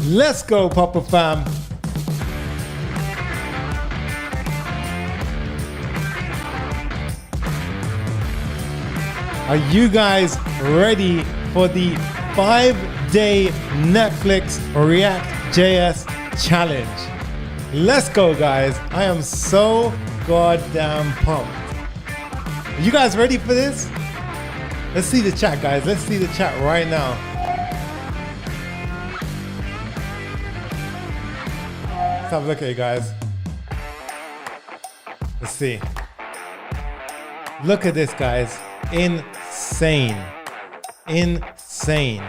Let's go, Papa Fam. Are you guys ready for the 5-day Netflix REACT.JS challenge? Let's go, guys. I am so goddamn pumped. Are you guys ready for this? Let's see the chat, guys. Let's see the chat right now. Let's have a look at it, guys. Let's see. Look at this, guys. Insane. Insane.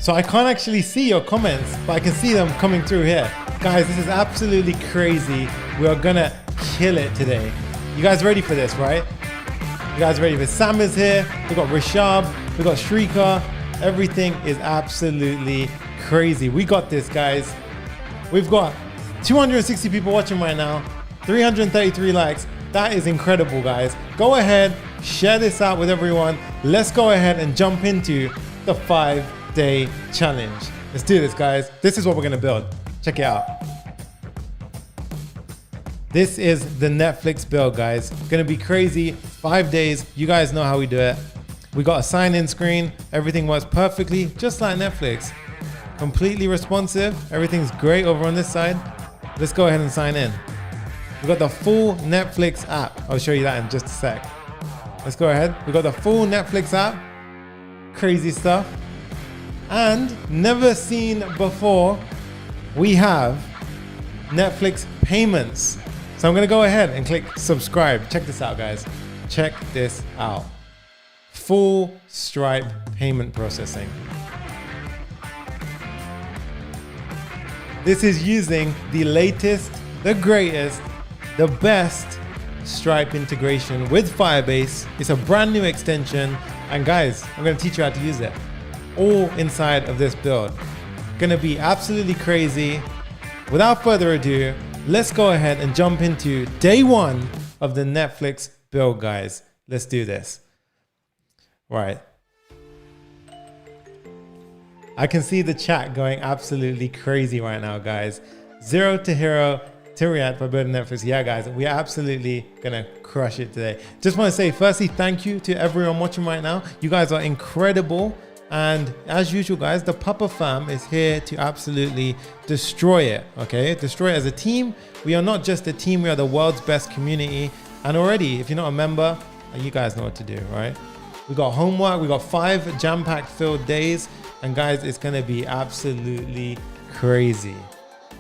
So I can't actually see your comments, but I can see them coming through here. Guys, this is absolutely crazy. We are gonna kill it today. You guys ready for this, right? You guys ready for Sam is here. We've got Rishab, we've got Shrika. Everything is absolutely crazy. We got this, guys. We've got 260 people watching right now, 333 likes. That is incredible, guys. Go ahead, share this out with everyone. Let's go ahead and jump into the 5-day challenge. Let's do this, guys. This is what we're gonna build. Check it out. This is the Netflix build, guys. Gonna be crazy. 5 days. You guys know how we do it. We got a sign-in screen. Everything works perfectly, just like Netflix. Completely responsive. Everything's great over on this side. Let's go ahead and sign in. We've got the full Netflix app. I'll show you that in just a sec. Let's go ahead. We've got the full Netflix app. Crazy stuff. And never seen before, we have Netflix payments. So I'm gonna go ahead and click subscribe. Check this out, guys. Check this out. Full Stripe payment processing. This is using the latest, the greatest, the best Stripe integration with Firebase. It's a brand new extension. And guys, I'm gonna teach you how to use it. All inside of this build. Gonna be absolutely crazy. Without further ado, let's go ahead and jump into day one of the Netflix build, guys. Let's do this. Right. I can see the chat going absolutely crazy right now, guys. Zero to hero to React by building Netflix. Yeah, guys, we are absolutely gonna crush it today. Just want to say, firstly, thank you to everyone watching right now. You guys are incredible. And as usual, guys, the Papa Fam is here to absolutely destroy it, okay? Destroy it as a team. We are not just a team, we are the world's best community. And already, if you're not a member, you guys know what to do, right? We got homework, we got 5 jam-packed filled days. And guys, it's gonna be absolutely crazy,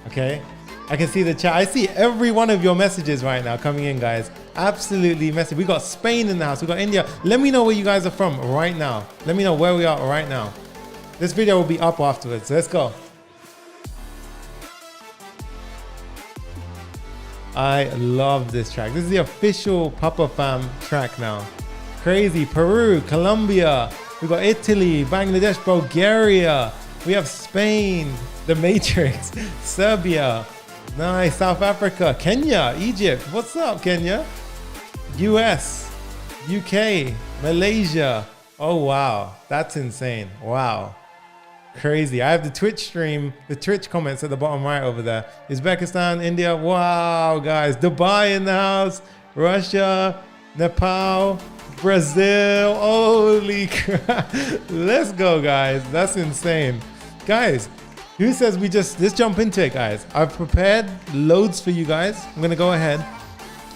okay? I can see the chat. I see every one of your messages right now coming in, guys. Absolutely messy. We got Spain in the house. We got India. Let me know where you guys are from right now. Let me know where we are right now. This video will be up afterwards. So let's go. I love this track. This is the official Papa Fam track now. Crazy. Peru, Colombia. We got Italy, Bangladesh, Bulgaria. We have Spain, the Matrix, Serbia. Nice. South Africa, Kenya, Egypt. What's up, Kenya? US, UK, Malaysia. Oh, wow. That's insane. Wow. Crazy. I have the Twitch stream, the Twitch comments at the bottom right over there. Uzbekistan, India. Wow, guys. Dubai in the house. Russia, Nepal, Brazil. Holy crap. Let's go, guys. That's insane. Guys, who says let's jump into it, guys. I've prepared loads for you guys. I'm gonna go ahead,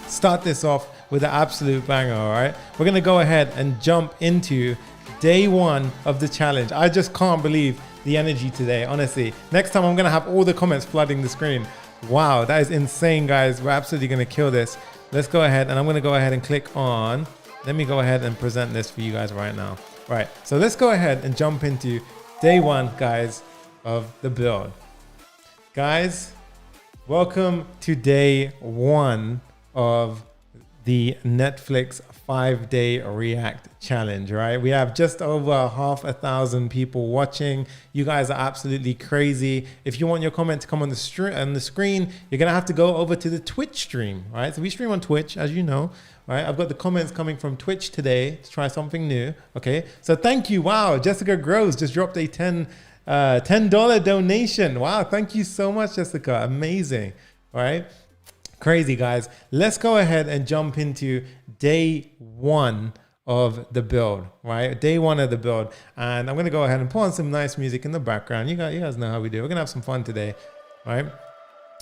start this off with an absolute banger, all right? We're gonna go ahead and jump into day one of the challenge. I just can't believe the energy today, honestly. Next time I'm gonna have all the comments flooding the screen. Wow, that is insane, guys. We're absolutely gonna kill this. Let's go ahead, and I'm gonna go ahead and click on, let me go ahead and present this for you guys right now. Right, so let's go ahead and jump into day one, guys, of the build. Guys, welcome to day one of the Netflix 5-day React challenge, right? We have just over 500 people watching. You guys are absolutely crazy. If you want your comment to come on the screen, you're gonna have to go over to the Twitch stream, right? So we stream on Twitch, as you know, right? I've got the comments coming from Twitch today to try something new, okay? So thank you. Wow, Jessica Groves just dropped a 10 $10 donation. Wow, thank you so much, Jessica. Amazing. All right. Crazy, guys. Let's go ahead and jump into day one of the build, right? Day one of the build. And I'm going to go ahead and put on some nice music in the background. You guys know how we do. We're going to have some fun today, right?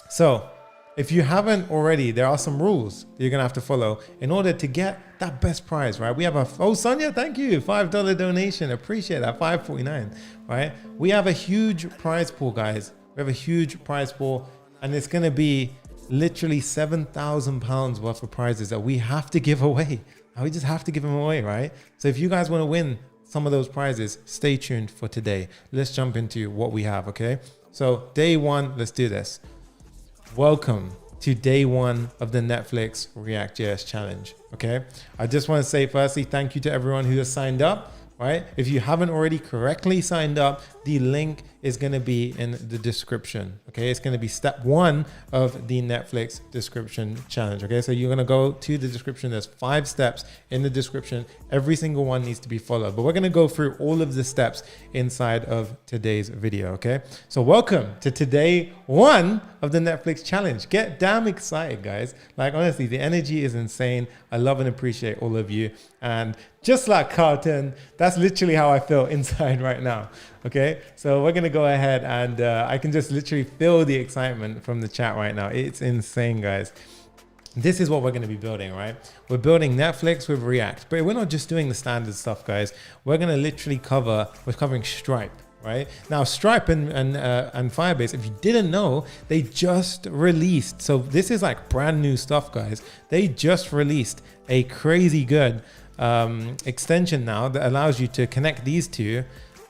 So if you haven't already, there are some rules that you're going to have to follow in order to get that best prize, right? We have Sonia, thank you. $5 donation. Appreciate that. $5.49, right? We have a huge prize pool, guys. We have a huge prize pool, and it's going to be literally £7,000 worth of prizes that we have to give away. We just have to give them away, right? So if you guys want to win some of those prizes, stay tuned for today. Let's jump into what we have, okay? So day one, let's do this. Welcome to day one of the Netflix React.JS challenge, okay? I just want to say firstly, thank you to everyone who has signed up, right? If you haven't already correctly signed up, the link is going to be in the description, okay? It's going to be step one of the Netflix description challenge, okay? So you're going to go to the description. There's 5 steps in the description. Every single one needs to be followed, but we're going to go through all of the steps inside of today's video, okay? So welcome to today one of the Netflix challenge. Get damn excited, guys. Like, honestly, the energy is insane. I love and appreciate all of you. And just like Carlton, that's literally how I feel inside right now. Okay, so we're gonna go ahead and I can just literally feel the excitement from the chat right now. It's insane, guys. This is what we're gonna be building, right? We're building Netflix with React, but we're not just doing the standard stuff, guys. We're gonna literally we're covering Stripe. Right now, Stripe and Firebase, if you didn't know, they just released. So this is like brand new stuff, guys. They just released a crazy good extension now that allows you to connect these two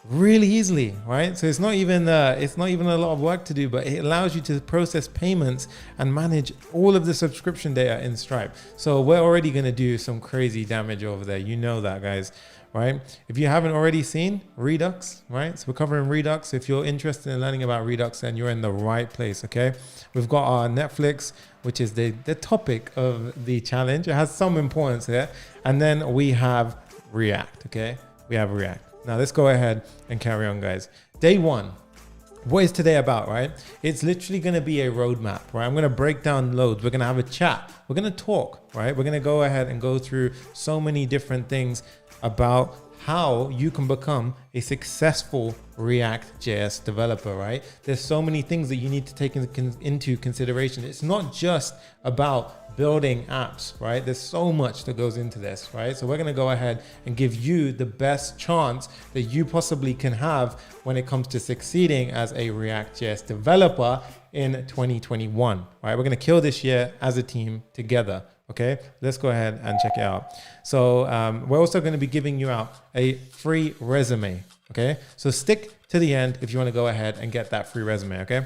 really easily, right? So it's not even a lot of work to do, but it allows you to process payments and manage all of the subscription data in Stripe. So we're already going to do some crazy damage over there. You know that, guys. Right? If you haven't already seen Redux, right? So we're covering Redux. If you're interested in learning about Redux, then you're in the right place, okay? We've got our Netflix, which is the topic of the challenge. It has some importance here. And then we have React, okay? We have React. Now let's go ahead and carry on, guys. Day one. What is today about, right? It's literally going to be a roadmap, right? I'm going to break down loads. We're going to have a chat. We're going to talk, right? We're going to go ahead and go through so many different things about how you can become a successful React.js developer, right? There's so many things that you need to take into consideration. It's not just about building apps, right? There's so much that goes into this, right? So we're going to go ahead and give you the best chance that you possibly can have when it comes to succeeding as a React.js developer in 2021, right? We're going to kill this year as a team together. Okay, let's go ahead and check it out. So we're also going to be giving you out a free resume. Okay, so stick to the end if you want to go ahead and get that free resume. Okay,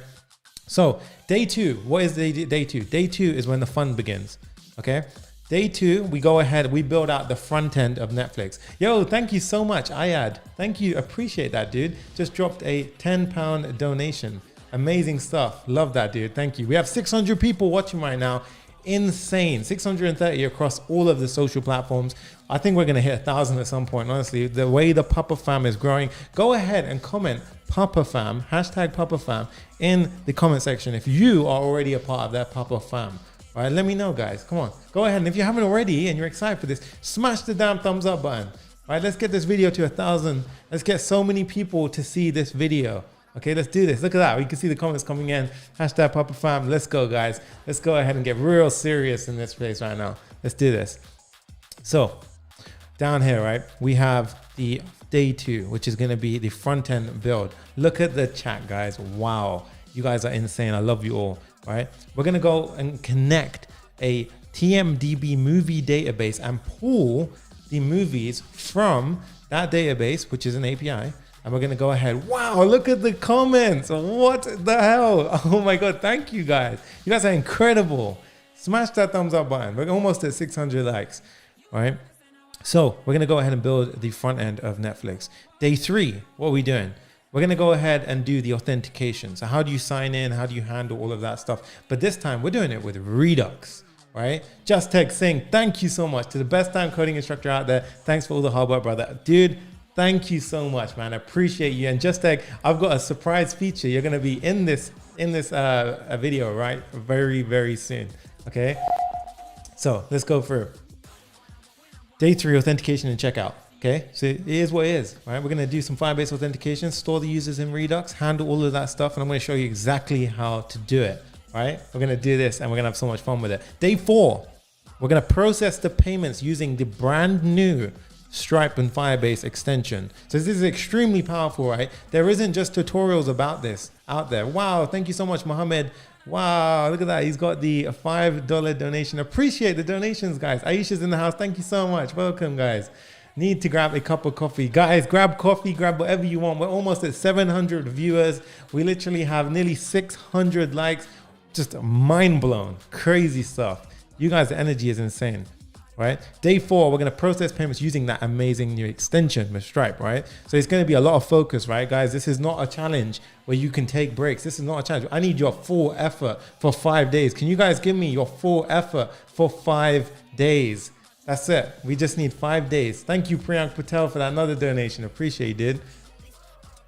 so day two, what is day two? Day two is when the fun begins. Okay, day two, we go ahead, we build out the front end of Netflix. Yo, thank you so much, Ayad. Thank you, appreciate that, dude. Just dropped a £10 donation. Amazing stuff. Love that, dude. Thank you. We have 600 people watching right now. Insane. 630 across all of the social platforms. I think we're going to hit 1,000 at some point. Honestly, the way the PAPAFAM is growing, go ahead and comment PAPAFAM, hashtag PAPAFAM in the comment section if you are already a part of that PAPAFAM. All right, let me know, guys. Come on, go ahead. And if you haven't already and you're excited for this, smash the damn thumbs up button. All right, let's get this video to 1,000. Let's get so many people to see this video. Okay, let's do this. Look at that. We can see the comments coming in. Hashtag PAPAFAM. Let's go, guys. Let's go ahead and get real serious in this place right now. Let's do this. So down here, right, we have the day two, which is going to be the front end build. Look at the chat, guys. Wow. You guys are insane. I love you all. Right. We're going to go and connect a TMDB movie database and pull the movies from that database, which is an API. And we're going to go ahead. Wow, look at the comments. What the hell? Oh my God. Thank you, guys. You guys are incredible. Smash that thumbs up button. We're almost at 600 likes. All right. So we're going to go ahead and build the front end of Netflix. Day three, what are we doing? We're going to go ahead and do the authentication. So how do you sign in? How do you handle all of that stuff? But this time we're doing it with Redux. Right? Just Tech saying thank you so much to the best time coding instructor out there. Thanks for all the hard work, brother. Dude, Thank you so much, man. I appreciate you. And just like I've got a surprise feature, you're gonna be in this video, right? Very, very soon. Okay. So let's go through. Day 3, authentication and checkout. Okay, so it is what it is, right? We're gonna do some Firebase authentication, store the users in Redux, handle all of that stuff, and I'm gonna show you exactly how to do it, right? We're gonna do this and we're gonna have so much fun with it. Day 4, we're gonna process the payments using the brand new Stripe and Firebase extension. So this is extremely powerful, right? There isn't just tutorials about this out there. Wow, thank you so much, Mohammed. Wow, look at that. He's got the $5 donation. Appreciate the donations, guys. Aisha's in the house. Thank you so much. Welcome, guys. Need to grab a cup of coffee. Guys, grab coffee, grab whatever you want. We're almost at 700 viewers. We literally have nearly 600 likes. Just mind blown. Crazy stuff. You guys, the energy is insane, right? Day 4, we're going to process payments using that amazing new extension with Stripe, right? So it's going to be a lot of focus, right, guys? This is not a challenge where you can take breaks. This is not a challenge. I need your full effort for 5 days. Can you guys give me your full effort for 5 days? That's it. We just need 5 days. Thank you, Priyank Patel, for that another donation. Appreciate it, dude.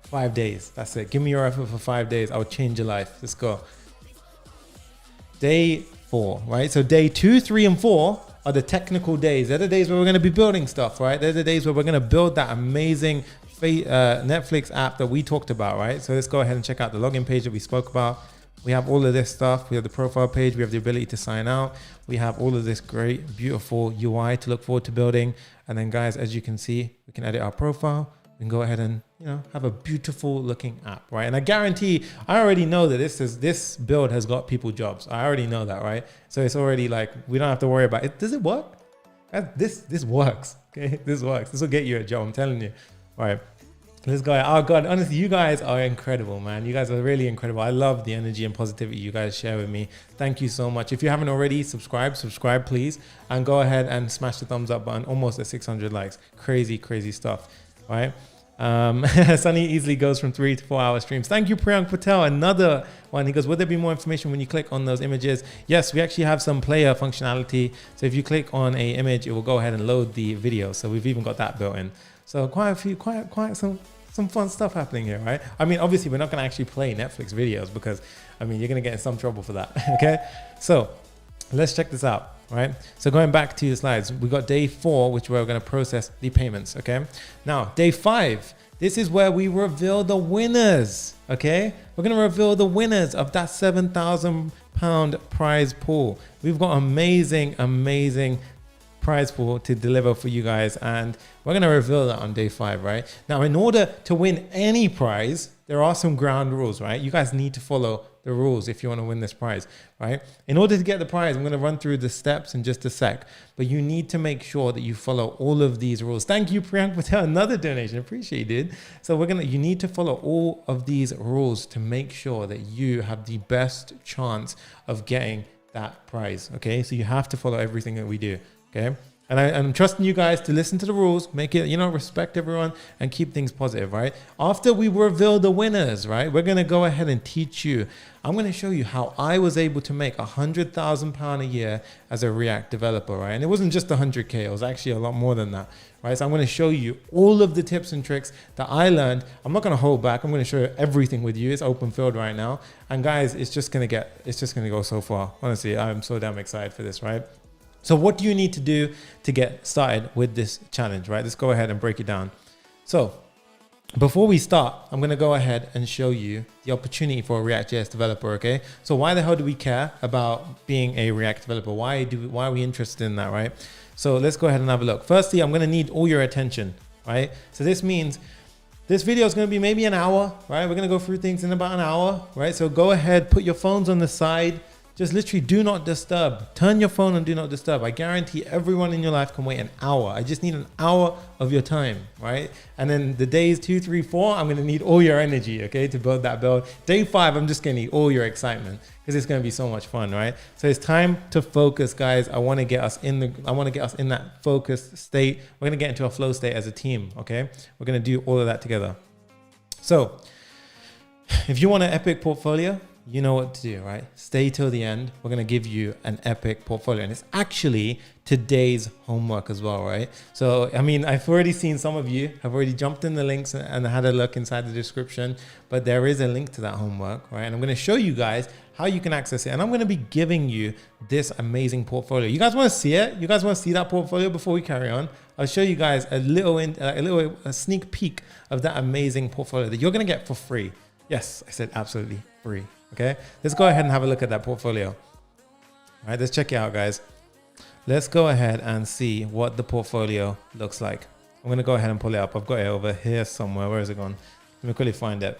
5 days. That's it. Give me your effort for 5 days. I'll change your life. Let's go. Day 4, right? So day 2, 3, and 4 are the technical days. They're the days where we're going to be building stuff, right? They're the days where we're going to build that amazing Netflix app that we talked about, right? So let's go ahead and check out the login page that we spoke about. We have all of this stuff. We have the profile page. We have the ability to sign out. We have all of this great, beautiful UI to look forward to building. And then guys, as you can see, we can edit our profile. We can go ahead and, you know, have a beautiful looking app, right? And I guarantee, I already know that this build has got people jobs. I already know that, right? So it's already like, we don't have to worry about it. Does it work? This works, okay? This works. This will get you a job, I'm telling you. All right. Let's go. Oh God, honestly, you guys are incredible, man. You guys are really incredible. I love the energy and positivity you guys share with me. Thank you so much. If you haven't already, subscribe please, and go ahead and smash the thumbs up button. Almost at 600 likes. Crazy, crazy stuff, right? Sunny easily goes from 3 to 4 hour streams. Thank you, Priyank Patel. Another one. He goes, would there be more information when you click on those images? Yes, we actually have some player functionality. So if you click on a image, it will go ahead and load the video. So we've even got that built in. So quite some fun stuff happening here, right? I mean, obviously we're not going to actually play Netflix videos because, I mean, you're going to get in some trouble for that. Okay. So let's check this out, right? So going back to the slides, we got day 4, which we're going to process the payments. Okay. Now day 5, this is where we reveal the winners. Okay. We're going to reveal the winners of that £7,000 prize pool. We've got amazing prize pool to deliver for you guys, and we're going to reveal that on day 5, right? Now, in order to win any prize, there are some ground rules, right? You guys need to follow the rules if you want to win this prize, right? In order to get the prize, I'm going to run through the steps in just a sec, but you need to make sure that you follow all of these rules. Thank you, Priyank Patel, another donation. Appreciate it. So you need to follow all of these rules to make sure that you have the best chance of getting that prize. Okay, so you have to follow everything that we do. Okay, and I'm trusting you guys to listen to the rules, make it, you know, respect everyone and keep things positive, right? After we reveal the winners, right, we're going to go ahead and teach you. I'm going to show you how I was able to make £100,000 a year as a React developer, right? And it wasn't just 100K, it was actually a lot more than that, right? So I'm going to show you all of the tips and tricks that I learned. I'm not going to hold back. I'm going to show you everything with you. It's open field right now. And guys, it's just going to go so far. Honestly, I'm so damn excited for this, right? So what do you need to do to get started with this challenge, right? Let's go ahead and break it down. So before we start, I'm going to go ahead and show you the opportunity for a React.js developer, okay? So why the hell do we care about being a React developer? Why are we interested in that, right? So let's go ahead and have a look. Firstly, I'm going to need all your attention, right? So this means this video is going to be maybe an hour, right? We're going to go through things in about an hour, right? So go ahead, put your phones on the side. Just literally do not disturb. Turn your phone on do not disturb. I guarantee everyone in your life can wait an hour. I just need an hour of your time, right? And then the days 2, 3, 4, I'm going to need all your energy, okay, to build that build. Day 5, I'm just going to need all your excitement because it's going to be so much fun, right? So it's time to focus, guys. I want to get us in that focused state. We're going to get into a flow state as a team, okay? We're going to do all of that together. So if you want an epic portfolio, you know what to do, right? Stay till the end. We're going to give you an epic portfolio, and it's actually today's homework as well, right? So, I mean, I've already seen some of you have already jumped in the links and had a look inside the description, but there is a link to that homework, right? And I'm going to show you guys how you can access it. And I'm going to be giving you this amazing portfolio. You guys want to see it? You guys want to see that portfolio before we carry on? I'll show you guys a sneak peek of that amazing portfolio that you're going to get for free. Yes, I said absolutely free. Okay, let's go ahead and have a look at that portfolio. All right, let's check it out, guys. Let's go ahead and see what the portfolio looks like. I'm going to go ahead and pull it up. I've got it over here somewhere. Where is it gone? Let me quickly find it.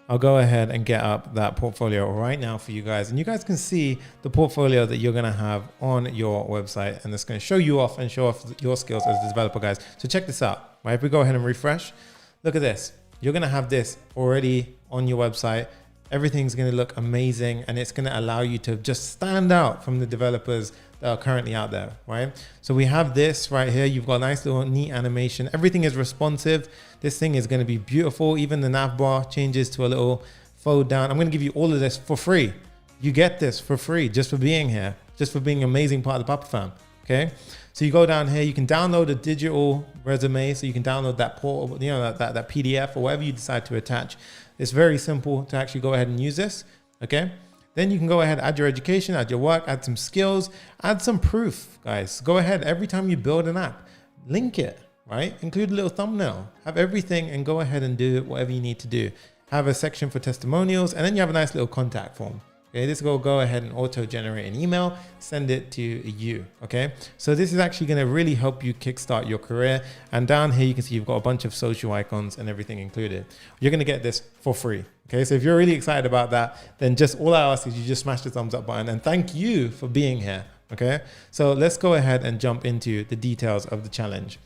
I'll go ahead and get up that portfolio right now for you guys. And you guys can see the portfolio that you're going to have on your website. And it's going to show you off and show off your skills as a developer, guys. So check this out. Right, if we go ahead and refresh, look at this. You're going to have this already on your website. Everything's going to look amazing, and it's going to allow you to just stand out from the developers that are currently out there, right? So we have this right here. You've got a nice little neat animation. Everything is responsive. This thing is going to be beautiful. Even the nav bar changes to a little fold down. I'm going to give you all of this for free. You get this for free just for being here, just for being an amazing part of the PAPAFAM. Okay, so you go down here, you can download a digital resume, so you can download that portal, you know, that PDF or whatever you decide to attach. It's very simple to actually go ahead and use this. Okay, then you can go ahead, add your education, add your work, add some skills, add some proof, guys. Go ahead, every time you build an app, link it, right? Include a little thumbnail, have everything, and go ahead and do whatever you need to do. Have a section for testimonials, and then you have a nice little contact form. Okay, this will go ahead and auto generate an email, send it to you. Okay, so this is actually going to really help you kickstart your career. And down here, you can see you've got a bunch of social icons and everything included. You're going to get this for free. Okay, so if you're really excited about that, then just all I ask is you just smash the thumbs up button, and thank you for being here. Okay, so let's go ahead and jump into the details of the challenge.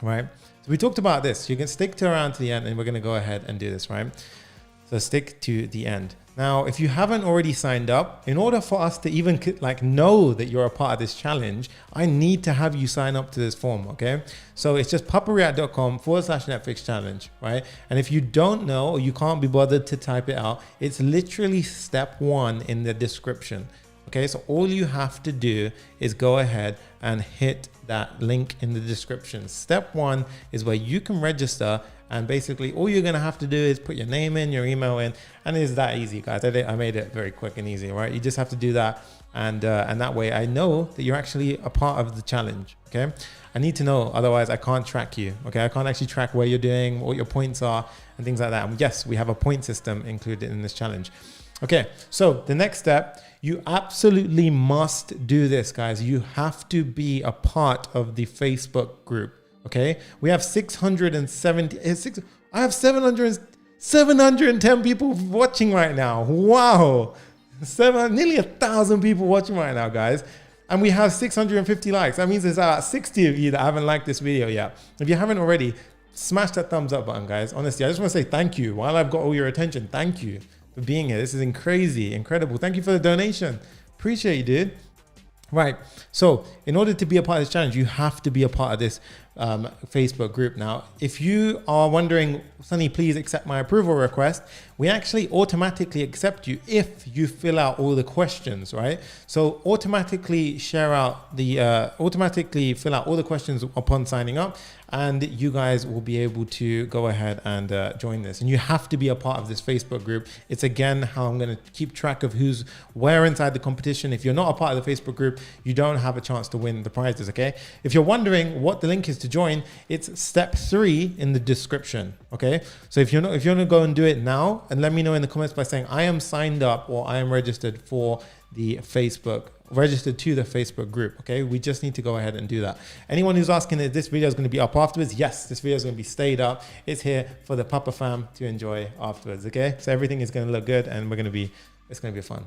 Right, so we talked about this. You can stick around to the end, and we're going to go ahead and do this. Right, so stick to the end. Now, if you haven't already signed up, in order for us to even know that you're a part of this challenge, I need to have you sign up to this form, okay? So it's just papareact.com/Netflix challenge, right? And if you don't know, or you can't be bothered to type it out, it's literally step 1 in the description. Okay, so all you have to do is go ahead and hit that link in the description. Step 1 is where you can register, and basically all you're gonna have to do is put your name in, your email in, and it's that easy, guys. I made it very quick and easy, right? You just have to do that, and that way I know that you're actually a part of the challenge, okay? I need to know, otherwise I can't track you, okay? I can't actually track where you're doing, what your points are, and things like that. And yes, we have a point system included in this challenge. Okay, so the next step, you absolutely must do this, guys. You have to be a part of the Facebook group, okay? We have 710 people watching right now. Wow, nearly 1,000 people watching right now, guys. And we have 650 likes. That means there's about 60 of you that haven't liked this video yet. If you haven't already, smash that thumbs up button, guys. Honestly, I just want to say thank you. While I've got all your attention, thank you for being here. This is crazy, incredible. Thank you for the donation. Appreciate you, dude. Right, so in order to be a part of this challenge, you have to be a part of this Facebook group. Now, if you are wondering, Sunny, please accept my approval request, we actually automatically accept you if you fill out all the questions, right? So automatically fill out all the questions upon signing up, and you guys will be able to go ahead and join this. And you have to be a part of this Facebook group. It's again how I'm going to keep track of who's where inside the competition. If you're not a part of the Facebook group, you don't have a chance to win the prizes, okay? If you're wondering what the link is to join, it's step 3 in the description, okay? So if you're going to go and do it now, and let me know in the comments by saying I am signed up or I am registered to the Facebook group, okay? We just need to go ahead and do that. Anyone who's asking if this video is going to be up afterwards, yes, this video is going to be stayed up. It's here for the PAPAFAM to enjoy afterwards, okay? So everything is going to look good, and it's going to be fun.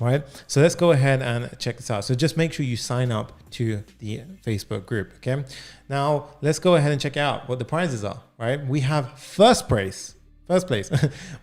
All right, so let's go ahead and check this out. So just make sure you sign up to the Facebook group, okay? Now let's go ahead and check out what the prizes are, right? We have first place,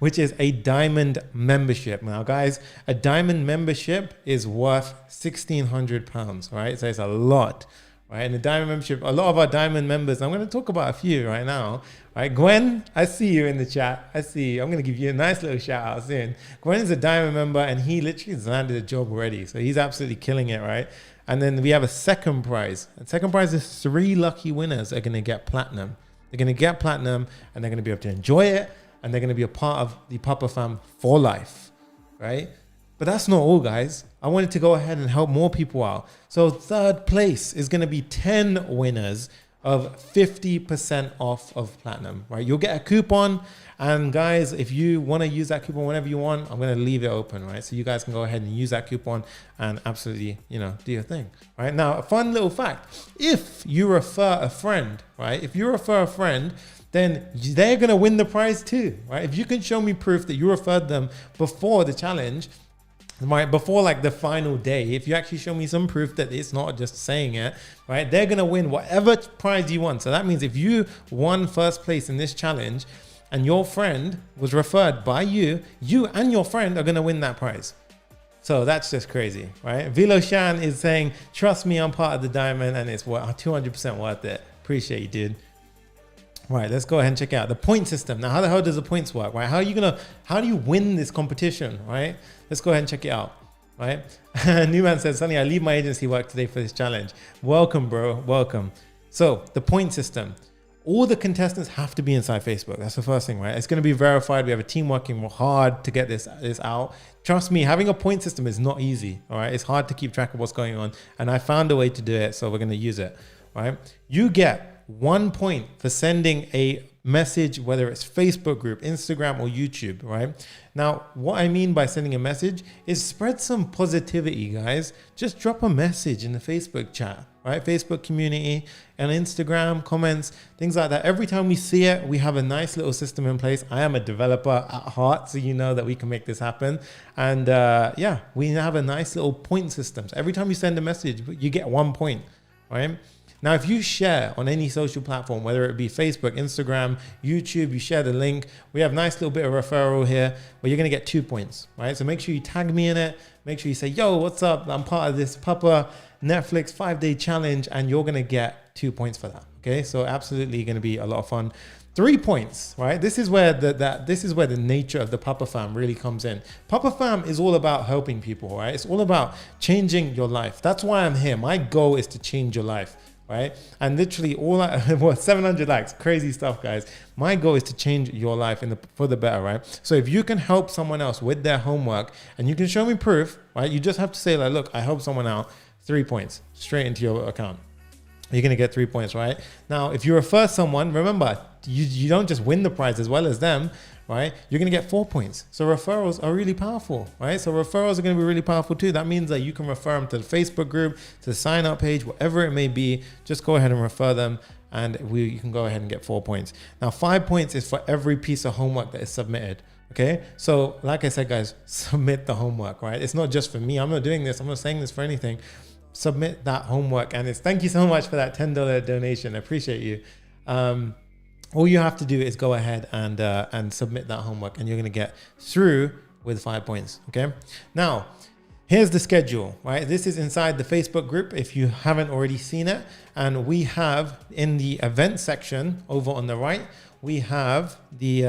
which is a diamond membership. Now guys, a diamond membership is worth £1,600, right? So it's a lot, right? And the diamond membership, a lot of our diamond members, I'm going to talk about a few right now, right? Gwen, I see you in the chat. I see you. I'm going to give you a nice little shout out soon. Gwen is a diamond member and he literally has landed a job already. So he's absolutely killing it, right? And then we have a second prize. And second prize is 3 lucky winners are going to get platinum. They're going to get platinum and they're going to be able to enjoy it. And they're going to be a part of the Papa Fam for life, right? But that's not all, guys. I wanted to go ahead and help more people out. So third place is going to be 10 winners of 50% off of platinum, right? You'll get a coupon. And guys, if you want to use that coupon whenever you want, I'm going to leave it open, right? So you guys can go ahead and use that coupon and absolutely, you know, do your thing, right? Now, a fun little fact, if you refer a friend, right? If you refer a friend, then they're going to win the prize too, right? If you can show me proof that you referred them before the challenge, right, before like the final day, if you actually show me some proof that it's not just saying it, right, they're going to win whatever prize you want. So that means if you won first place in this challenge and your friend was referred by you, you and your friend are going to win that prize. So that's just crazy, right? Vilo Shan is saying, trust me, I'm part of the diamond and it's 200% worth it. Appreciate you, dude. Right, let's go ahead and check out the point system. Now, how the hell does the points work, right? How do you win this competition, right? Let's go ahead and check it out, right? Newman says, Sonny, I leave my agency work today for this challenge. Welcome, bro, welcome. So the point system, all the contestants have to be inside Facebook. That's the first thing, right? It's going to be verified. We have a team working hard to get this out. Trust me, having a point system is not easy, all right? It's hard to keep track of what's going on. And I found a way to do it, so we're going to use it, right? You get 1 point for sending a message, whether it's Facebook group, Instagram, or YouTube, right? Now, what I mean by sending a message is spread some positivity, guys. Just drop a message in the Facebook chat, right? Facebook community and Instagram comments, things like that. Every time we see it, we have a nice little system in place. I am a developer at heart, so you know that we can make this happen. And yeah, we have a nice little point system. So every time you send a message, you get 1 point, right? Now, if you share on any social platform, whether it be Facebook, Instagram, YouTube, you share the link, we have a nice little bit of referral here where you're going to get 2 points, right? So make sure you tag me in it. Make sure you say, yo, what's up? I'm part of this Papa Netflix 5-day challenge, and you're going to get 2 points for that. Okay. So absolutely going to be a lot of fun. 3 points, right? This is where the nature of the Papa Fam really comes in. Papa Fam is all about helping people, right? It's all about changing your life. That's why I'm here. My goal is to change your life. Right? And literally well, 700 likes, crazy stuff, guys. My goal is to change your life for the better, right? So if you can help someone else with their homework and you can show me proof, right? You just have to say like, look, I helped someone out, 3 points straight into your account. You're going to get 3 points, right? Now, if you refer someone, remember, you don't just win the prize as well as them, right? You're going to get 4 points. So referrals are really powerful, right? So referrals are going to be really powerful too. That means that you can refer them to the Facebook group, to the sign up page, whatever it may be. Just go ahead and refer them and you can go ahead and get 4 points. Now, 5 points is for every piece of homework that is submitted. Okay. So like I said, guys, submit the homework, right? It's not just for me. I'm not doing this. I'm not saying this for anything. Submit that homework. And thank you so much for that $10 donation. I appreciate you. All you have to do is go ahead and submit that homework and you're going to get through with 5 points. Okay. Now, here's the schedule, right? This is inside the Facebook group if you haven't already seen it. And we have in the event section over on the right, we have the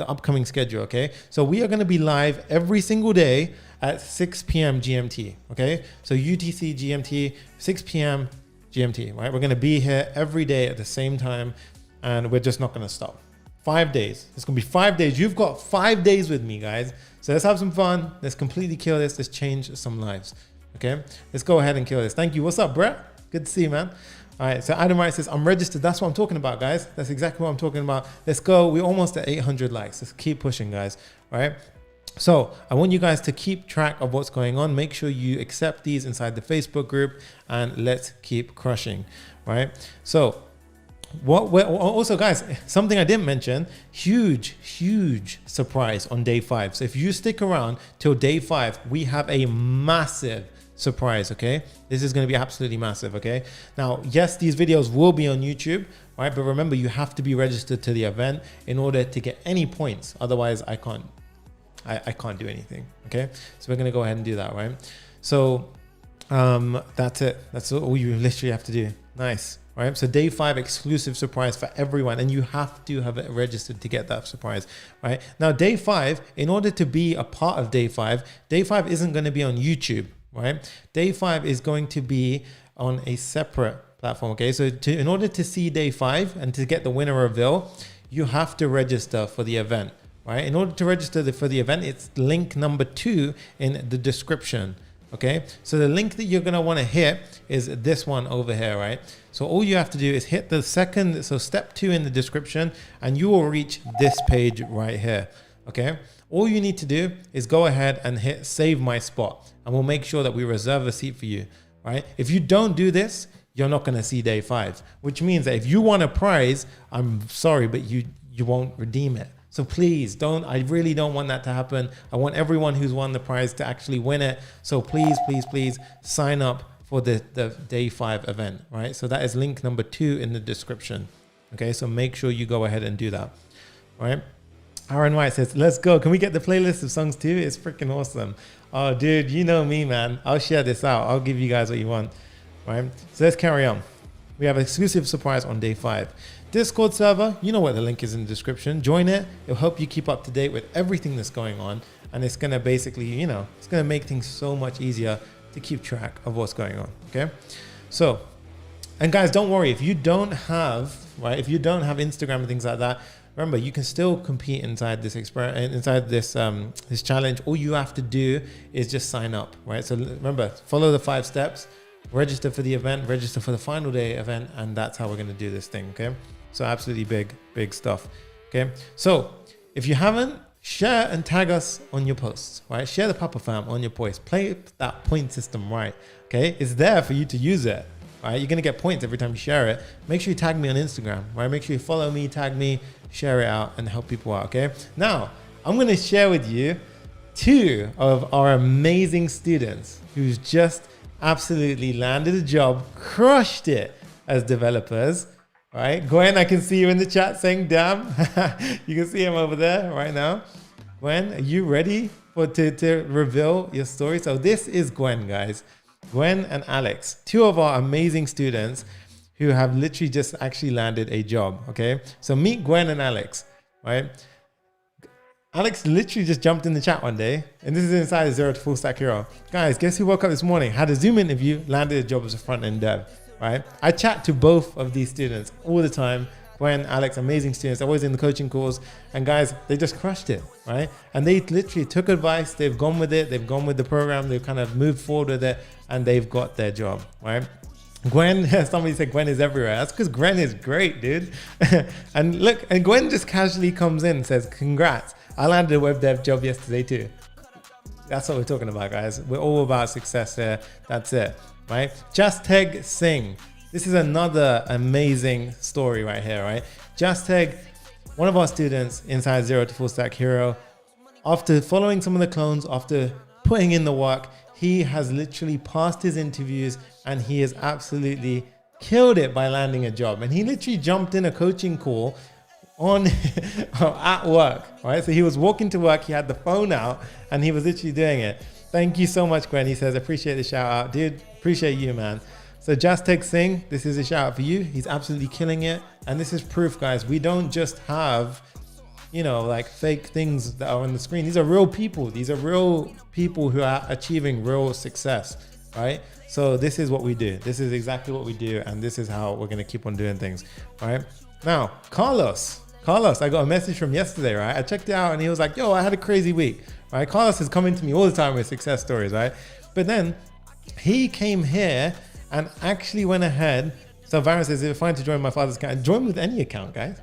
upcoming schedule. Okay. So we are going to be live every single day at 6 p.m. GMT. Okay. So UTC GMT, 6 p.m. GMT, right? We're going to be here every day at the same time. And we're just not going to stop. 5 days. It's going to be 5 days. You've got 5 days with me, guys. So let's have some fun. Let's completely kill this. Let's change some lives. Okay. Let's go ahead and kill this. Thank you. What's up, Brett? Good to see you, man. All right. So Adam Wright says, I'm registered. That's what I'm talking about, guys. That's exactly what I'm talking about. Let's go. We're almost at 800 likes. Let's keep pushing, guys. All right. So I want you guys to keep track of what's going on. Make sure you accept these inside the Facebook group and let's keep crushing. Right. So also, guys, something I didn't mention, huge surprise on day 5. So if you stick around till day 5, we have a massive surprise. Okay, this is going to be absolutely massive. Okay, now, yes, these videos will be on YouTube, right? But remember, you have to be registered to the event in order to get any points. Otherwise, I can't do anything. Okay, so we're going to go ahead and do that, right? So That's it. That's all you literally have to do. Nice. Right. So day 5 exclusive surprise for everyone, and you have to have it registered to get that surprise. Right now, day 5, in order to be a part of day 5 isn't going to be on YouTube. Right. Day 5 is going to be on a separate platform. Okay. So in order to see day 5 and to get the winner reveal, you have to register for the event. Right. In order to register for the event, it's link number 2 in the description. Okay, so the link that you're going to want to hit is this one over here, right? So all you have to do is hit the second, so step 2 in the description, and you will reach this page right here. Okay, all you need to do is go ahead and hit save my spot, and we'll make sure that we reserve a seat for you, right? If you don't do this, you're not going to see day 5, which means that if you want a prize, I'm sorry, but you won't redeem it. So please don't, I really don't want that to happen. I want everyone who's won the prize to actually win it. So please, please, please sign up for the day 5 event, right? So that is link number 2 in the description. Okay, so make sure you go ahead and do that, right? Aaron White says, let's go. Can we get the playlist of songs too? It's freaking awesome. Oh, dude, you know me, man. I'll share this out. I'll give you guys what you want, right? So let's carry on. We have an exclusive surprise on day 5. Discord server, you know what the link is in the description. Join it. It'll help you keep up to date with everything that's going on. And it's going to basically, you know, it's going to make things so much easier to keep track of what's going on. Okay. So, and guys, don't worry. If you don't have, right, if you don't have Instagram and things like that, remember, you can still compete inside this experiment, inside this, this challenge. All you have to do is just sign up, right? So remember, follow the 5 steps, register for the event, register for the final day event. And that's how we're going to do this thing. Okay. So absolutely big stuff. Okay. So if you haven't, share and tag us on your posts, right? Share the PAPAFAM on your posts. Play that point system, right? Okay. It's there for you to use it, right? You're going to get points every time you share it. Make sure you tag me on Instagram, right? Make sure you follow me, tag me, share it out and help people out. Okay. Now I'm going to share with you 2 of our amazing students who's just absolutely landed a job, crushed it as developers. Right, Gwen, I can see you in the chat saying damn. You can see him over there right now. Gwen, are you ready to reveal your story? So this is Gwen, guys. Gwen and Alex, 2 of our amazing students who have literally just actually landed a job. Okay, so meet Gwen and Alex, right? Alex literally just jumped in the chat one day, and this is inside the Zero to Full Stack Hero. Guys, guess who woke up this morning, had a Zoom interview, landed a job as a front-end dev. Right, I chat to both of these students all the time. Gwen, Alex, amazing students, always in the coaching calls, and guys, they just crushed it, right? And they literally took advice, they've gone with it, they've gone with the program, they've kind of moved forward with it, and they've got their job, right? Gwen, somebody said Gwen is everywhere. That's because Gwen is great, dude. And look, and Gwen just casually comes in and says, congrats, I landed a web dev job yesterday too. That's what we're talking about, guys. We're all about success here. That's it. Right? Justeg Singh. This is another amazing story right here, right? Justeg, one of our students inside Zero to Full Stack Hero, after following some of the clones, after putting in the work, he has literally passed his interviews and he has absolutely killed it by landing a job. And he literally jumped in a coaching call on at work, right? So he was walking to work, he had the phone out and he was literally doing it. Thank you so much, Gwen. He says, appreciate the shout out. Dude, appreciate you, man. So Justeg Singh, this is a shout out for you. He's absolutely killing it. And this is proof, guys. We don't just have, you know, like fake things that are on the screen. These are real people. These are real people who are achieving real success, right? So this is what we do. This is exactly what we do. And this is how we're going to keep on doing things, right? Now, Carlos, I got a message from yesterday, right? I checked it out and he was like, yo, I had a crazy week. Right, Carlos is coming to me all the time with success stories, right? But then he came here and actually went ahead. So Varun says, if it's fine to join my father's account, join with any account, guys.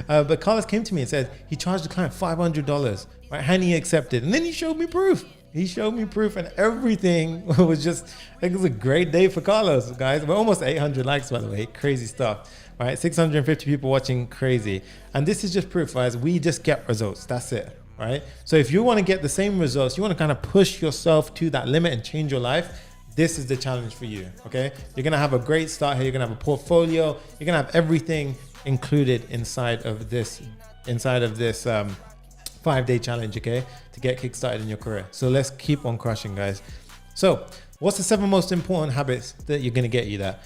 But Carlos came to me and said he charged the client $500, right? And he accepted. And then he showed me proof. He showed me proof and everything was just, I think it was a great day for Carlos, guys. We're almost 800 likes, by the way. Crazy stuff, right? 650 people watching, crazy. And this is just proof, guys. We just get results. That's it. Right? So if you want to get the same results, you want to kind of push yourself to that limit and change your life, this is the challenge for you. Okay. You're going to have a great start here. You're going to have a portfolio. You're going to have everything included inside of this 5-day challenge. Okay. To get kickstarted in your career. So let's keep on crushing, guys. So What's the 7 most important habits that you're gonna get you there?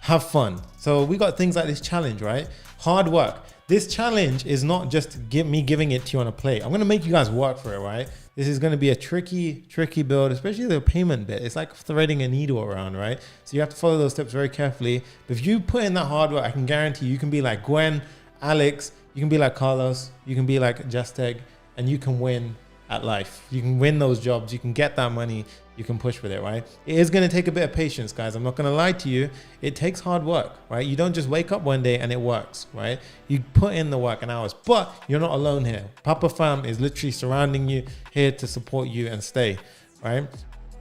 Have fun. So we got things like this challenge, right? Hard work. This challenge is not just me giving it to you on a plate. I'm gonna make you guys work for it, right? This is gonna be a tricky build, especially the payment bit. It's like threading a needle around, right? So you have to follow those steps very carefully. But if you put in that hard work, I can guarantee you can be like Gwen, Alex, you can be like Carlos, you can be like Justeg, and you can win at life. You can win those jobs, you can get that money, you can push with it, right? It is gonna take a bit of patience, guys. I'm not gonna lie to you. It takes hard work, right? You don't just wake up one day and it works, right? You put in the work and hours, but you're not alone here. PAPAFAM is literally surrounding you, here to support you and stay, right?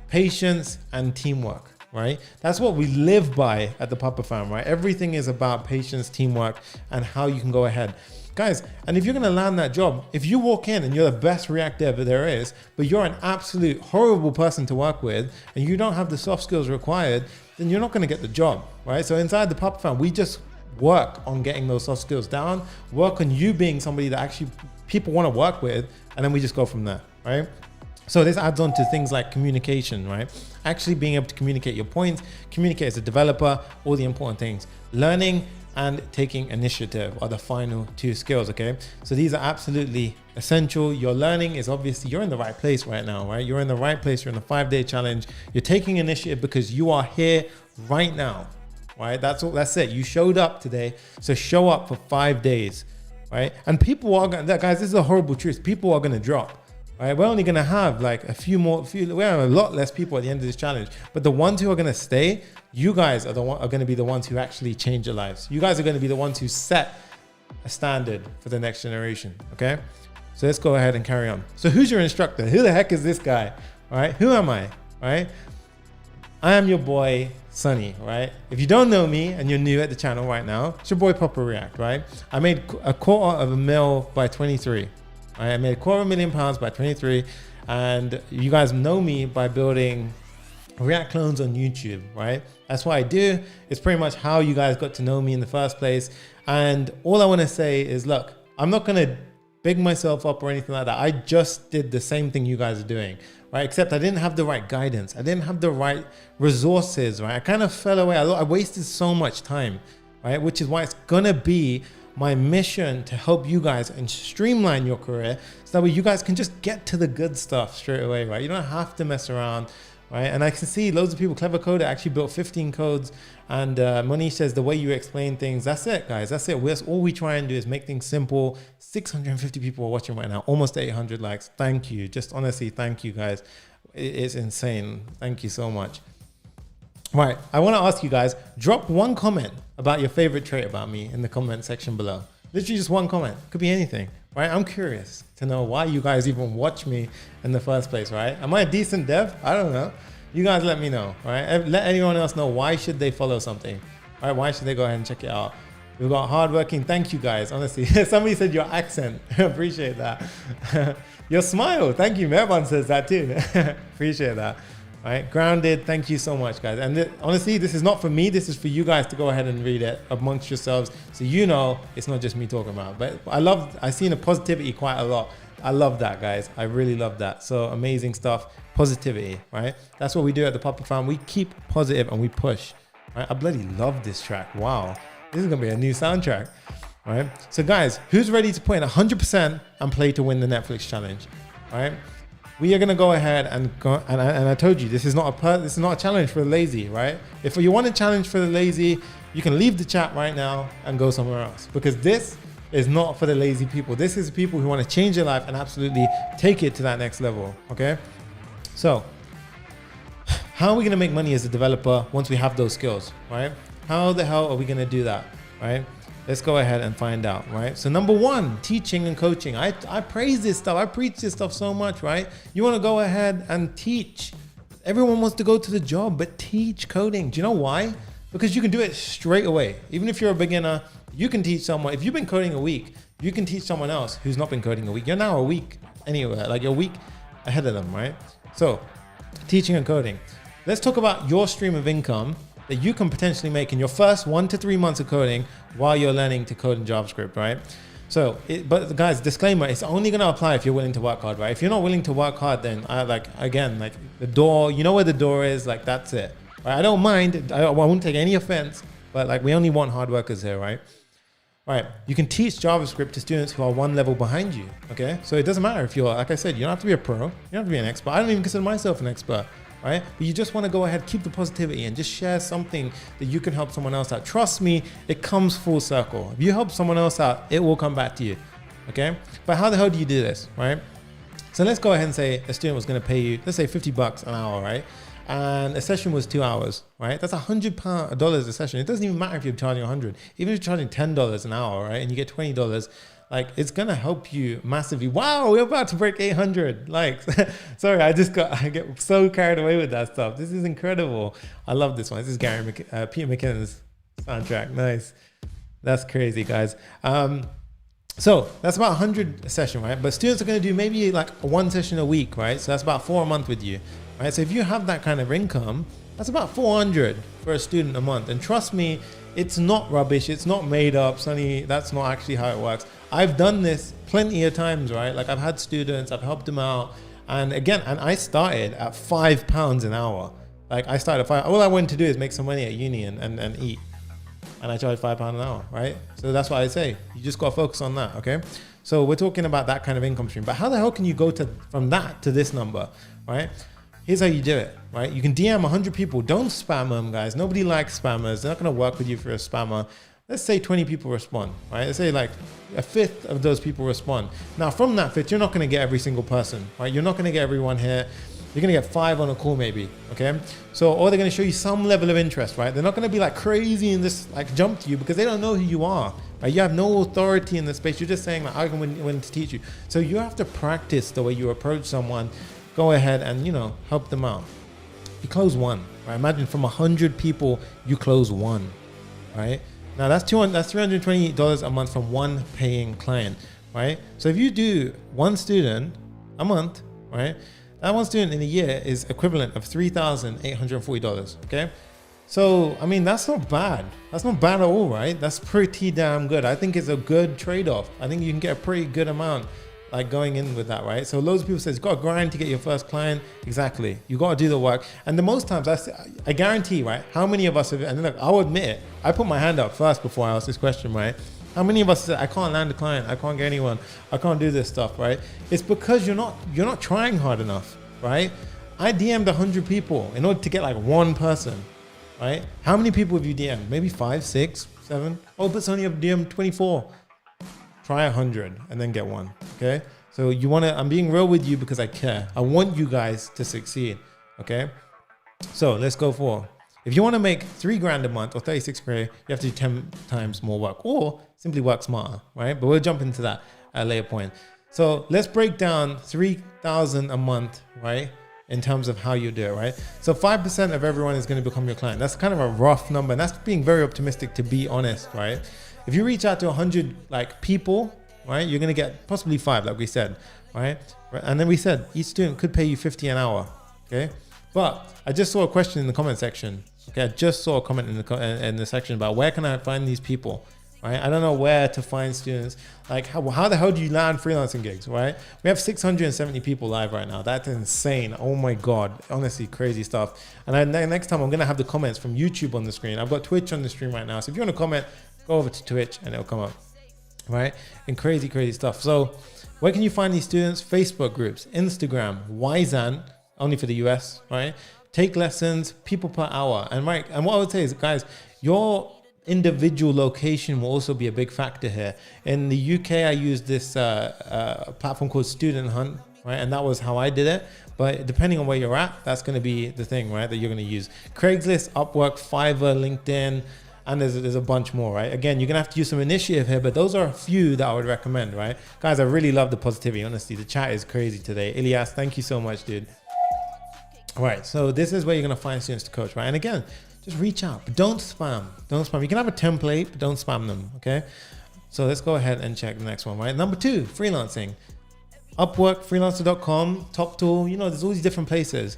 Patience and teamwork, right? That's what we live by at the PAPAFAM, right? Everything is about patience, teamwork, and how you can go ahead. Guys, and if you're gonna land that job, if you walk in and you're the best React dev there is, but you're an absolute horrible person to work with, and you don't have the soft skills required, then you're not gonna get the job, right? So inside the PAPAFAM, we just work on getting those soft skills down, work on you being somebody that actually people wanna work with, and then we just go from there, right? So this adds on to things like communication, right? Actually being able to communicate your points, communicate as a developer, all the important things. Learning and taking initiative are the final 2 skills, okay? So these are absolutely essential. Your learning is obviously, you're in the right place right now, right? You're in the right place, you're in the 5-day challenge. You're taking initiative because you are here right now, right? That's it. You showed up today, so show up for 5 days, right? And people are gonna, guys, this is a horrible truth. People are gonna drop. Right, we're only gonna have like we have a lot less people at the end of this challenge, but the ones who are gonna stay, you guys are gonna be the ones who actually change your lives. You guys are gonna be the ones who set a standard for the next generation, okay? So let's go ahead and carry on. So who's your instructor? Who the heck is this guy? All right, who am I, right? I am your boy, Sunny, right? If you don't know me and you're new at the channel right now, it's your boy Papa React, right? I made $250,000 by 23. I made £250,000 by 23, and you guys know me by building React clones on YouTube, right? That's what I do. It's pretty much how you guys got to know me in the first place. And all I want to say is, look, I'm not going to big myself up or anything like that. I just did the same thing you guys are doing, right? Except I didn't have the right guidance. I didn't have the right resources, right? I kind of fell away. I wasted so much time, right? Which is why it's going to be my mission to help you guys and streamline your career so that way you guys can just get to the good stuff straight away, right? You don't have to mess around, right? And I can see loads of people, Clever Coder actually built 15 codes, and Monish says the way you explain things, that's it, guys, that's it. All we try and do is make things simple. 650 people are watching right now, almost 800 likes. Thank you. Just honestly, thank you guys. It's insane. Thank you so much. Right, I want to ask you guys, drop one comment about your favorite trait about me in the comment section below. Literally just one comment, could be anything, right? I'm curious to know why you guys even watch me in the first place, right? Am I a decent dev? I don't know. You guys let me know, right? Let anyone else know, why should they follow something, right? Why should they go ahead and check it out? We've got hardworking, thank you guys, honestly. Somebody said your accent, appreciate that. Your smile, thank you, Mervan says that too. Appreciate that. All right, grounded, thank you so much, guys. And honestly, this is not for me, this is for you guys to go ahead and read it amongst yourselves, so you know it's not just me talking about. But I've seen the positivity quite a lot. I love that, guys. I really love that. So amazing stuff, positivity, right? That's what we do at the PAPAFAM. We keep positive and we push, right? I bloody love this track. Wow, this is gonna be a new soundtrack, right? So guys, who's ready to put in 100% and play to win the Netflix challenge, right? We are gonna go ahead and I told you, this is not a challenge for the lazy, right? If you want a challenge for the lazy, you can leave the chat right now and go somewhere else, because this is not for the lazy people. This is people who want to change their life and absolutely take it to that next level, okay? So, how are we gonna make money as a developer once we have those skills, right? How the hell are we gonna do that, right? Let's go ahead and find out, right? So number one, teaching and coaching. I praise this stuff. I preach this stuff so much, right? You want to go ahead and teach. Everyone wants to go to the job, but teach coding. Do you know why? Because you can do it straight away. Even if you're a beginner, you can teach someone. If you've been coding a week, you can teach someone else who's not been coding a week. You're now a week anywhere, like you're a week ahead of them, right? So teaching and coding. Let's talk about your stream of income that you can potentially make in your first 1 to 3 months of coding while you're learning to code in JavaScript, right? So, but guys, disclaimer, it's only going to apply if you're willing to work hard, right? If you're not willing to work hard, then again, like the door, you know where the door is, like that's it. Right? I don't mind, I won't take any offense, but like we only want hard workers here, right? Right, you can teach JavaScript to students who are one level behind you, okay? So it doesn't matter if you're, like I said, you don't have to be a pro, you don't have to be an expert. I don't even consider myself an expert, right? But you just want to go ahead, keep the positivity and just share something that you can help someone else out. Trust me, it comes full circle. If you help someone else out, it will come back to you, okay? But how the hell do you do this, right? So let's go ahead and say a student was going to pay you, let's say $50 an hour, right? And a session was 2 hours, right? That's $100 a session. It doesn't even matter if you're charging 100, even if you're charging $10 an hour, right? And you get $20, like it's gonna help you massively. Wow, we're about to break 800 likes. Sorry, I get so carried away with that stuff. This is incredible. I love this one. This is Peter McKinnon's soundtrack. Nice. That's crazy, guys. So that's about 100 a session, right? But students are gonna do maybe like one session a week, right? So that's about 4 a month with you. Right, so if you have that kind of income, that's about 400 for a student a month. And trust me, it's not rubbish. It's not made up. Sonny, that's not actually how it works. I've done this plenty of times, right? Like I've had students, I've helped them out. And again, I started at £5 an hour. Like I started at 5. All I wanted to do is make some money at uni and eat. And I charge £5 an hour, right? So that's why I say, you just got to focus on that, okay? So we're talking about that kind of income stream. But how the hell can you go from that to this number, right? Here's how you do it, right? You can DM 100 people. Don't spam them, guys. Nobody likes spammers. They're not going to work with you for a spammer. Let's say 20 people respond, right? Let's say like a fifth of those people respond. Now, from that fifth, you're not going to get every single person, right? You're not going to get everyone here. You're going to get 5 on a call maybe, okay? So, or they're going to show you some level of interest, right? They're not going to be like crazy and just like jump to you because they don't know who you are, right? You have no authority in the space. You're just saying like, I'm willing to teach you. So you have to practice the way you approach someone. Go ahead and, help them out. You close one, right? Imagine from 100 people, you close one, right? Now that's $320 a month from one paying client, right? So if you do one student a month, right? That one student in a year is equivalent of $3,840, okay? So, I mean, that's not bad. That's not bad at all, right? That's pretty damn good. I think it's a good trade-off. I think you can get a pretty good amount like going in with that, right? So loads of people say, you got to grind to get your first client. Exactly. You got to do the work. And the most times, I guarantee, right? How many of us have, and look, I'll admit it. I put my hand up first before I asked this question, right? How many of us say, I can't land a client. I can't get anyone. I can't do this stuff, right? It's because you're not trying hard enough, right? I DM'd 100 people in order to get like one person, right? How many people have you DM'd? Maybe 5, 6, 7. Oh, but only have DM'd 24. Try 100 and then get one, okay? So I'm being real with you because I care. I want you guys to succeed, okay? So let's go for, if you want to make $3,000 a month or 36K, you have to do 10 times more work or simply work smarter, right? But we'll jump into that at a later point. So let's break down 3,000 a month, right? In terms of how you do it, right? So 5% of everyone is going to become your client. That's kind of a rough number. And that's being very optimistic, to be honest, right? If you reach out to 100 like people, right, you're going to get possibly 5, like we said, right? And then we said each student could pay you $50 an hour, okay? But I just saw a question in the comment section. Okay, I just saw a comment in the section about where can I find these people, right? I don't know where to find students. Like how the hell do you land freelancing gigs, right? We have 670 people live right now. That's insane. Oh my God, honestly, crazy stuff. And next time I'm going to have the comments from YouTube on the screen. I've got Twitch on the screen right now. So if you want to comment, go over to Twitch and it'll come up, right? And crazy stuff. So where can you find these students? Facebook groups, Instagram, Wyzant, only for the US, right? Take lessons, people per hour. And right, and what I would say is, guys, your individual location will also be a big factor here. In the UK, I used this platform called Student Hunt, right? And that was how I did it. But depending on where you're at, that's going to be the thing, right? That you're going to use. Craigslist, Upwork, Fiverr, LinkedIn, and there's a bunch more, right? Again, you're gonna have to use some initiative here, but those are a few that I would recommend, right? Guys, I really love the positivity. Honestly, the chat is crazy today. Ilyas, thank you so much, dude. All right, so this is where you're gonna find students to coach, right? And again, just reach out, but don't spam. Don't spam. You can have a template, but don't spam them, okay? So let's go ahead and check the next one, right? Number 2, freelancing. Upwork, freelancer.com, Top Tool, there's all these different places.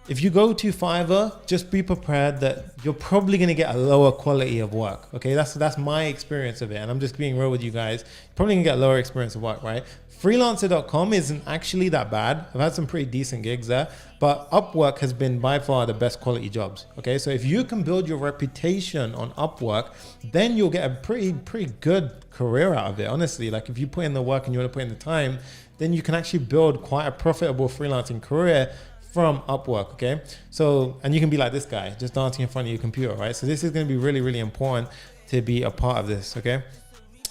if you go to Fiverr, just be prepared that you're probably going to get a lower quality of work. Okay, that's my experience of it, and I'm just being real with you guys. You're probably going to get a lower experience of work, right? Freelancer.com isn't actually that bad. I've had some pretty decent gigs there, but Upwork has been by far the best quality jobs. Okay, so if you can build your reputation on Upwork, then you'll get a pretty good career out of it. Honestly, like if you put in the work and you want to put in the time, then you can actually build quite a profitable freelancing career from Upwork. Okay, so, and you can be like this guy, just dancing in front of your computer, right? So this is going to be really, really important to be a part of this. Okay,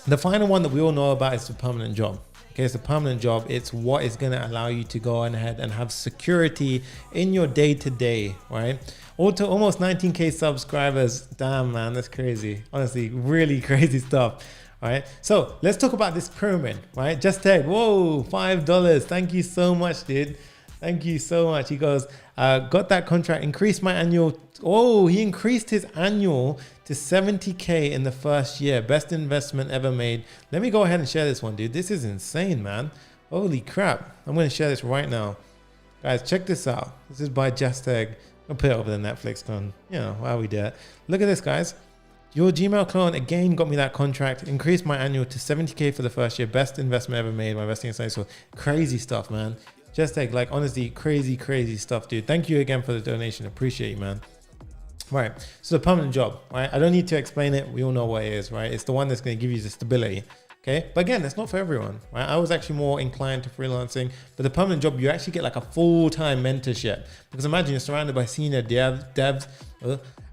the final one that we all know about is the permanent job. Okay, it's a permanent job. It's what is going to allow you to go on ahead and have security in your day-to-day, right? To almost 19K subscribers. Damn, man, that's crazy. Honestly, really crazy stuff. All right, so let's talk about this pyramid, right? Just Ted, whoa, $5. Thank you so much, dude. Thank you so much. He goes, got that contract, increased my annual. Oh, he increased his annual to 70K in the first year. Best investment ever made. Let me go ahead and share this one, dude. This is insane, man. Holy crap. I'm going to share this right now. Guys, check this out. This is by Just Egg. I'll put it over the Netflix one. You know, while we do it. Look at this, guys. Your Gmail clone again got me that contract. Increased my annual to 70K for the first year. Best investment ever made. My investing in science. So crazy stuff, man. Just like honestly, crazy stuff, dude. Thank you again for the donation. Appreciate you, man. Right, so the permanent job, right? I don't need to explain it. We all know what it is, right? It's the one that's going to give you the stability. Okay, but again, it's not for everyone, right? I was actually more inclined to freelancing, but the permanent job, you actually get like a full-time mentorship, because imagine you're surrounded by senior devs,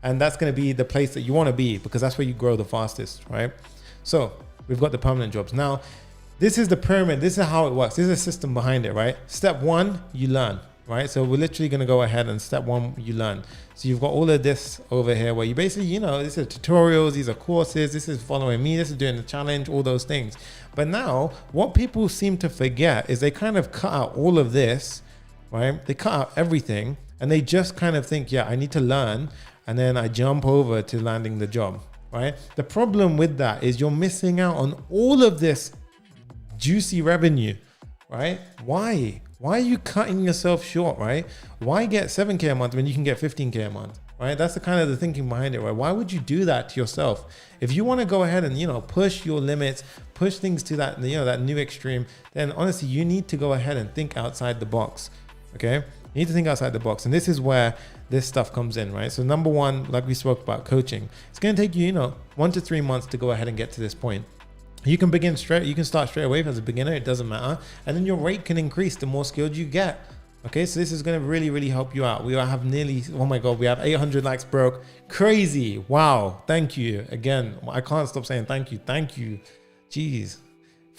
and that's going to be the place that you want to be, because that's where you grow the fastest, right? So we've got the permanent jobs. Now, this is the pyramid. This is how it works. This is a system behind it, right? Step one, you learn, right? So we're literally going to go ahead and step one, you learn. So you've got all of this over here where you basically, you know, this is tutorials, these are courses, this is following me, this is doing the challenge, all those things. But now what people seem to forget is they kind of cut out all of this, right? They cut out everything and they just kind of think, yeah, I need to learn. And then I jump over to landing the job, right? The problem with that is you're missing out on all of this juicy revenue, right? Why are you cutting yourself short, right? Why get 7K a month when you can get 15K a month, right? That's the kind of the thinking behind it, right? Why would you do that to yourself? If you want to go ahead and, you know, push your limits, push things to that, you know, that new extreme, then honestly, you need to go ahead and think outside the box, okay? You need to think outside the box. And this is where this stuff comes in, right? So number one, like we spoke about coaching, it's going to take you, you know, 1 to 3 months to go ahead and get to this point. You can begin straight, you can start straight away as a beginner, it doesn't matter. And then your rate can increase the more skilled you get. Okay, so this is going to really help you out. We have nearly, oh my God, we have 800 likes broke. Crazy. Wow. Thank you. Again, I can't stop saying thank you. Thank you. Jeez.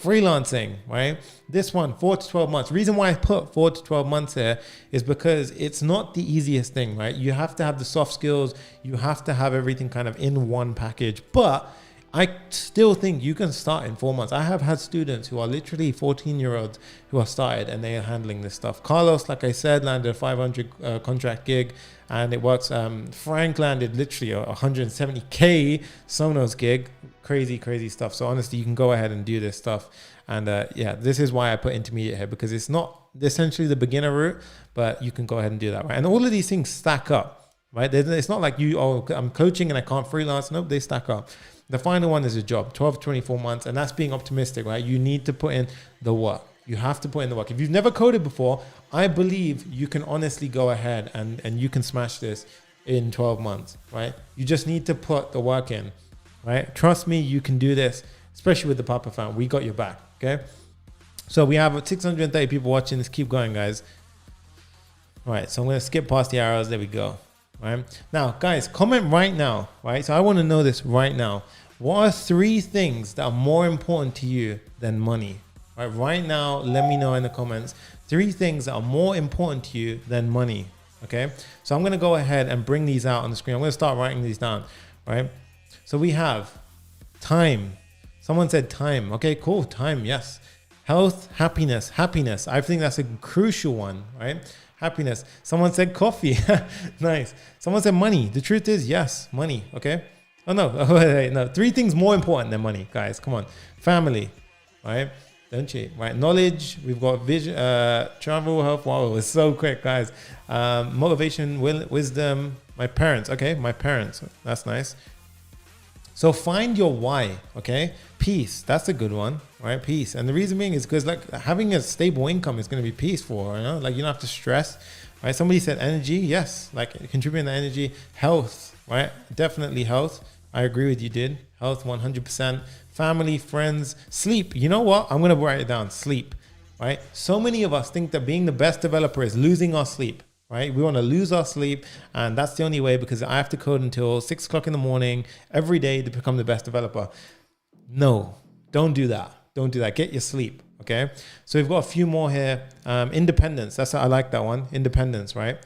Freelancing, right? This one, 4 to 12 months. Reason why I put 4 to 12 months here is because it's not the easiest thing, right? You have to have the soft skills. You have to have everything kind of in one package, but I still think you can start in 4 months. I have had students who are literally 14-year-olds who are started and they are handling this stuff. Carlos, like I said, landed a 500 contract gig and it works. Frank landed literally a 170K Sonos gig. Crazy stuff. So honestly, you can go ahead and do this stuff. And yeah, this is why I put intermediate here, because it's not essentially the beginner route, but you can go ahead and do that, right? And all of these things stack up, right? It's not like you, oh, I'm coaching and I can't freelance. Nope, they stack up. The final one is a job, 12 to 24 months. And that's being optimistic, right? You need to put in the work. You have to put in the work. If you've never coded before, I believe you can honestly go ahead and you can smash this in 12 months, right? You just need to put the work in, right? Trust me, you can do this, especially with the PAPAFAM. We got your back, okay? So we have 630 people watching. Let's keep going, guys. All right, so I'm going to skip past the arrows. There we go. Right now, guys, comment right now, right? So I want to know this right now. What are 3 things that are more important to you than money? Right now, let me know in the comments 3 things that are more important to you than money. Okay, so I'm going to go ahead and bring these out on the screen. I'm going to start writing these down, right? So we have time. Someone said time. Okay, cool. Time. Yes. Health, happiness. I think that's a crucial one, right? Happiness. Someone said coffee. Nice. Someone said money. The truth is, yes, money. Okay. Oh no. Oh, wait, no. 3 things more important than money, guys. Come on. Family. Right. don't you? Right? Knowledge, we've got vision, travel, health. Wow, it was so quick, guys. Motivation, wisdom, my parents. Okay, my parents. That's nice. So find your why, okay? Peace, that's a good one, right? Peace. And the reason being is because like having a stable income is going to be peaceful, you know? Like you don't have to stress, right? Somebody said energy. Yes, like contributing the energy. Health, right? Definitely health. I agree with you, dude. Health, 100%. Family, friends, sleep. You know what? I'm going to write it down. Sleep, right? So many of us think that being the best developer is losing our sleep. Right? We want to lose our sleep, and that's the only way, because I have to code until 6 o'clock in the morning every day to become the best developer. No, don't do that. Don't do that. Get your sleep. Okay. So we've got a few more here. Independence. I like that one. Independence, right?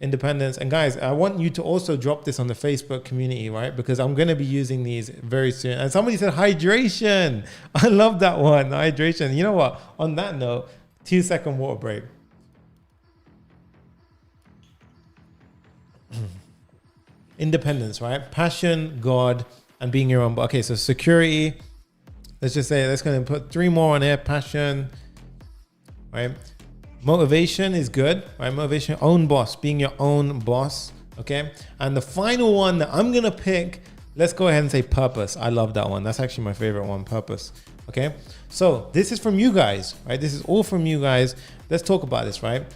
Independence. And guys, I want you to also drop this on the Facebook community, right? Because I'm going to be using these very soon. And somebody said hydration. I love that one. Hydration. You know what? On that note, 2-second water break. Independence, right? Passion, God, and being your own boss. Okay, so security. Let's just say, let's going to put 3 more on here. Passion, right? Motivation is good, right? Motivation, own boss, being your own boss, okay? And the final one that I'm going to pick, let's go ahead and say purpose. I love that one. That's actually my favorite one, purpose, okay? So this is from you guys, right? This is all from you guys. Let's talk about this, right?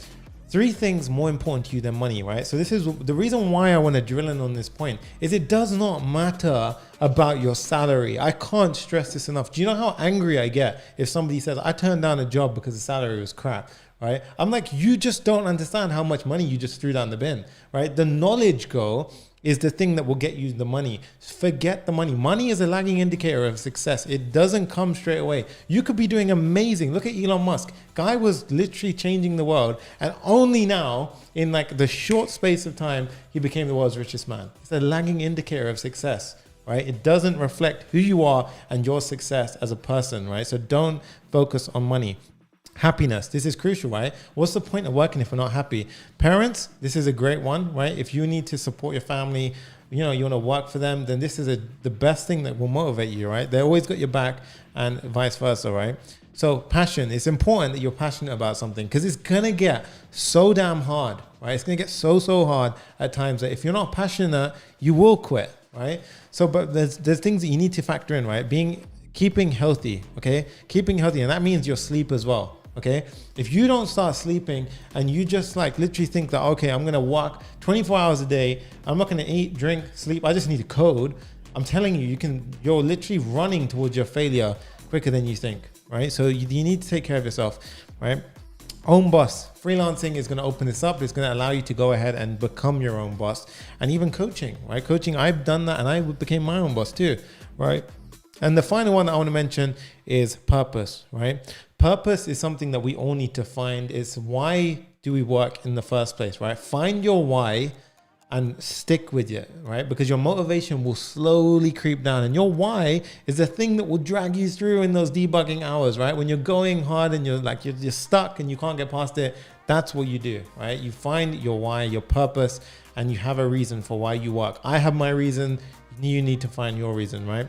3 things more important to you than money, right? So this is the reason why I want to drill in on this point is it does not matter about your salary. I can't stress this enough. Do you know how angry I get if somebody says, I turned down a job because the salary was crap, right? I'm like, you just don't understand how much money you just threw down the bin, right? The knowledge goal is the thing that will get you the money. Forget the money. Money is a lagging indicator of success. It doesn't come straight away. You could be doing amazing. Look at Elon Musk. Guy was literally changing the world. And only now, in like the short space of time, he became the world's richest man. It's a lagging indicator of success, right? It doesn't reflect who you are and your success as a person, right? So don't focus on money. Happiness. This is crucial, right? What's the point of working if we're not happy? Parents, this is a great one, right? If you need to support your family, you know, you want to work for them, then this is the best thing that will motivate you, right? They always got your back and vice versa, right? So passion, it's important that you're passionate about something because it's going to get so damn hard, right? It's going to get so hard at times that if you're not passionate, you will quit, right? So, but there's things that you need to factor in, right? Keeping healthy, okay? Keeping healthy, and that means your sleep as well. Okay, if you don't start sleeping and you just like literally think that, okay, I'm gonna work 24 hours a day, I'm not gonna eat, drink, sleep, I just need to code. I'm telling you, you're literally running towards your failure quicker than you think, right? So you need to take care of yourself, right? Own boss. Freelancing is going to open this up. It's going to allow you to go ahead and become your own boss. And even coaching, right? Coaching, I've done that and I became my own boss too, right? And the final one that I want to mention is purpose, right? Purpose is something that we all need to find. Is why do we work in the first place, right? Find your why and stick with it, right? Because your motivation will slowly creep down, and your why is the thing that will drag you through in those debugging hours, right? When you're going hard and you're stuck and you can't get past it, that's what you do, right? You find your why, your purpose, and you have a reason for why you work. I have my reason. You need to find your reason, right?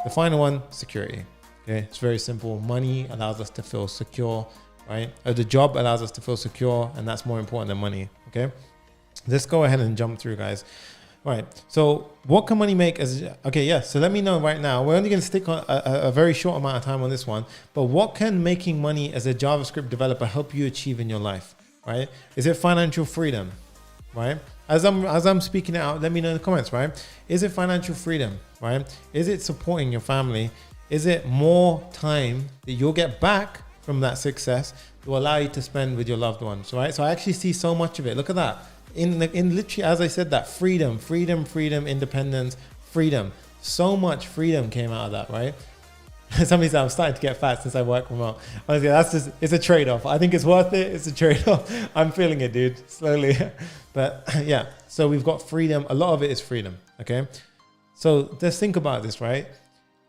The final one, security. Okay, it's very simple. Money allows us to feel secure, right? The job allows us to feel secure, and that's more important than money. Okay, let's go ahead and jump through, guys. All right, so what can money make as, okay, yeah, so let me know right now. We're only going to stick on a very short amount of time on this one, but what can making money as a JavaScript developer help you achieve in your life, right? Is it financial freedom, right? As I'm speaking it out, let me know in the comments, right? Is it financial freedom, right? Is it supporting your family? Is it more time that you'll get back from that success to allow you to spend with your loved ones, right? So I actually see so much of it. Look at that. In literally, as I said, that freedom, independence, freedom. So much freedom came out of that, right? Somebody said I'm starting to get fat since I work remote. Honestly, it's a trade-off. I think it's worth it. It's a trade-off. I'm feeling it, dude, slowly. But yeah, so we've got freedom. A lot of it is freedom, okay? So let's think about this, right?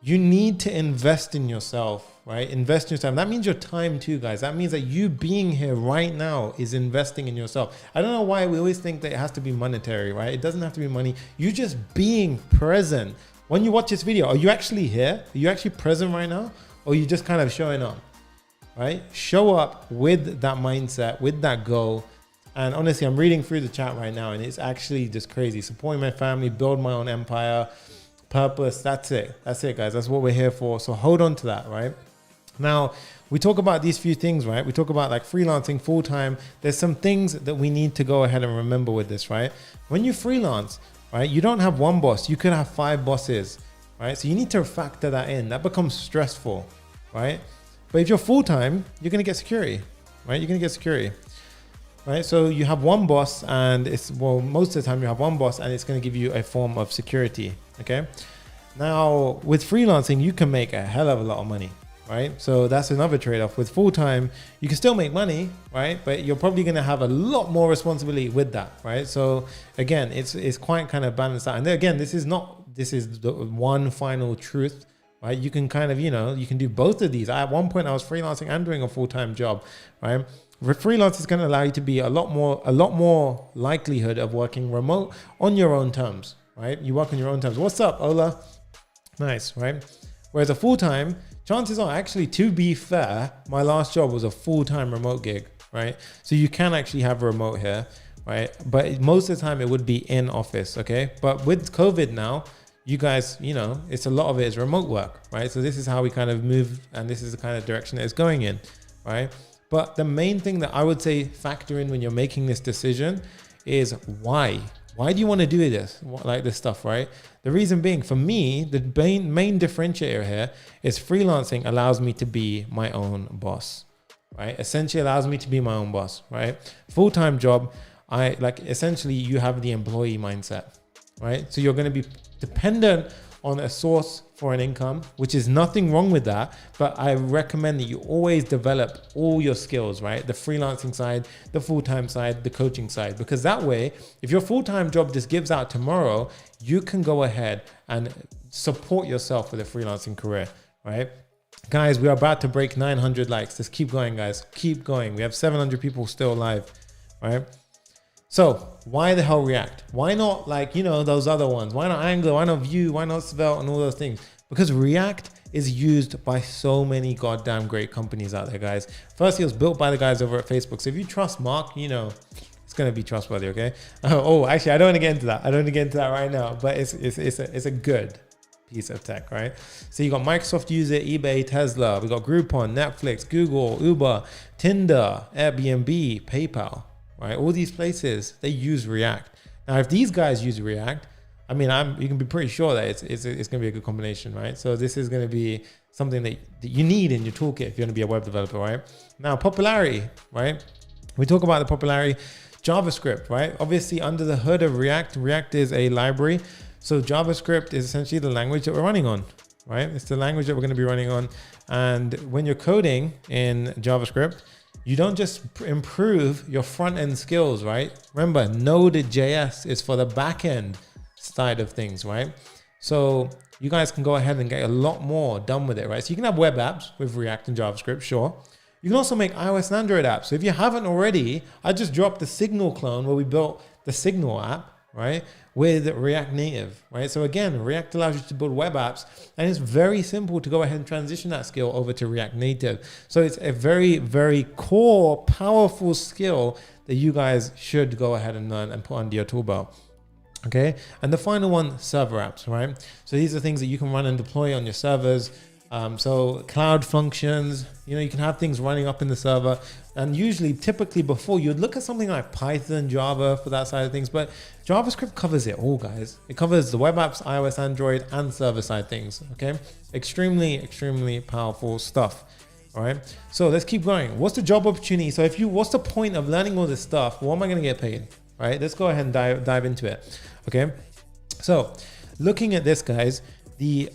You need to invest in yourself, right? Invest in yourself. That means your time too, guys. That means that you being here right now is investing in yourself. I don't know why we always think that it has to be monetary, right? It doesn't have to be money. You just being present. When you watch this video, are you actually here? Are you actually present right now? Or are you just kind of showing up? right? Show up with that mindset, with that goal. And honestly, I'm reading through the chat right now and it's actually just crazy. Supporting my family, build my own empire, purpose. That's it. That's it, guys. That's what we're here for. So hold on to that, right? Now, we talk about these few things, right? We talk about like freelancing full-time. There's some things that we need to go ahead and remember with this, right? When you freelance, right, you don't have one boss. You could have 5 bosses, right? So you need to factor that in. That becomes stressful, right? But if you're full-time, you're going to get security, right? You're going to get security, right? So you have one boss and it's, well, most of the time you have one boss and it's going to give you a form of security, okay? Now, with freelancing, you can make a hell of a lot of money, right? So that's another trade-off. With full-time, you can still make money, right? But you're probably going to have a lot more responsibility with that, right? So again, it's quite kind of balanced out. And then again, this is the one final truth, right? You can kind of, you know, you can do both of these. At one point I was freelancing and doing a full-time job, right? Freelance is going to allow you to be a lot more likelihood of working remote on your own terms, right? You work on your own terms. What's up, Ola? Nice, right? Whereas a full-time, chances are, actually, to be fair, my last job was a full-time remote gig, right? So you can actually have a remote here, right? But most of the time it would be in office, okay? But with COVID now, you guys, you know, it's a lot of it is remote work, right? So this is how we kind of move and this is the kind of direction that it's going in, right? But the main thing that I would say factor in when you're making this decision is why? Why do you want to do this, like this stuff, right? The reason being, for me, the main differentiator here is freelancing allows me to be my own boss, right? Essentially allows me to be my own boss, right? Full-time job, essentially you have the employee mindset, right? So you're going to be dependent on a source for an income, which is nothing wrong with that. But I recommend that you always develop all your skills, right? The freelancing side, the full-time side, the coaching side, because that way, if your full-time job just gives out tomorrow, you can go ahead and support yourself with a freelancing career, right? Guys, we are about to break 900 likes. Just keep going, guys. Keep going. We have 700 people still live, right? So why the hell React? Why not, like, you know, those other ons? Why not Angular? Why not Vue? Why not Svelte and all those things? Because React is used by so many goddamn great companies out there, guys. Firstly, it was built by the guys over at Facebook. So if you trust Mark, you know, it's going to be trustworthy, okay? Oh, actually, I don't want to get into that. I don't want to get into that right now, but it's a good piece of tech, right? So you got Microsoft use it, eBay, Tesla. We got Groupon, Netflix, Google, Uber, Tinder, Airbnb, PayPal. Right? All these places, they use React. Now, if these guys use React, I mean, you can be pretty sure that it's going to be a good combination, right? So this is going to be something that you need in your toolkit if you're going to be a web developer, right? Now, popularity, right? We talk about the popularity. JavaScript, right? Obviously, under the hood of React, React is a library. So JavaScript is essentially the language that we're running on, right? It's the language that we're going to be running on. And when you're coding in JavaScript, you don't just improve your front end skills, right? Remember, Node.js is for the back end side of things, right? So you guys can go ahead and get a lot more done with it, right? So you can have web apps with React and JavaScript, sure. You can also make iOS and Android apps. So if you haven't already, I just dropped the Signal clone where we built the Signal app, right? With React Native, right? So again, React allows you to build web apps and it's very simple to go ahead and transition that skill over to React Native. So it's a very, very core, powerful skill that you guys should go ahead and learn and put under your tool belt. Okay. And the final one, server apps, right? So these are things that you can run and deploy on your servers. So cloud functions, you know, you can have things running up in the server, and usually typically before you'd look at something like Python, Java for that side of things, but JavaScript covers it all, guys. It covers the web apps, iOS, Android, and server side things. Okay. Extremely, extremely powerful stuff. All right. So let's keep going. What's the job opportunity? So what's the point of learning all this stuff? What am I going to get paid? All right. Let's go ahead and dive into it. Okay. So looking at this, guys, the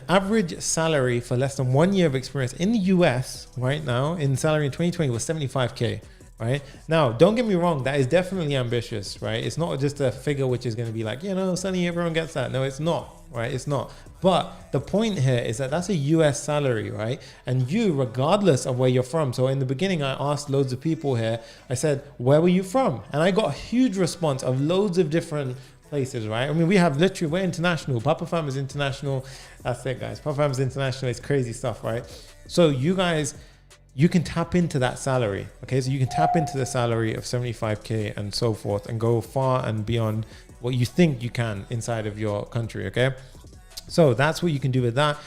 average salary for less than 1 year of experience in the US right now in salary in 2020 was 75K, right? Now, don't get me wrong, that is definitely ambitious, right? It's not just a figure which is going to be like, you know, Sunny, everyone gets that. No, it's not, right? It's not. But the point here is that that's a US salary, right? And you, regardless of where you're from. So in the beginning, I asked loads of people here, I said, where were you from? And I got a huge response of loads of different places, right? I mean, we're international. PAPAFAM is international. That's it, guys. PAPAFAM is international. It's crazy stuff, right? So you guys you can tap into that salary. Okay, so you can tap into the salary of 75K and so forth and go far and beyond what you think you can inside of your country. Okay, so that's what you can do with that.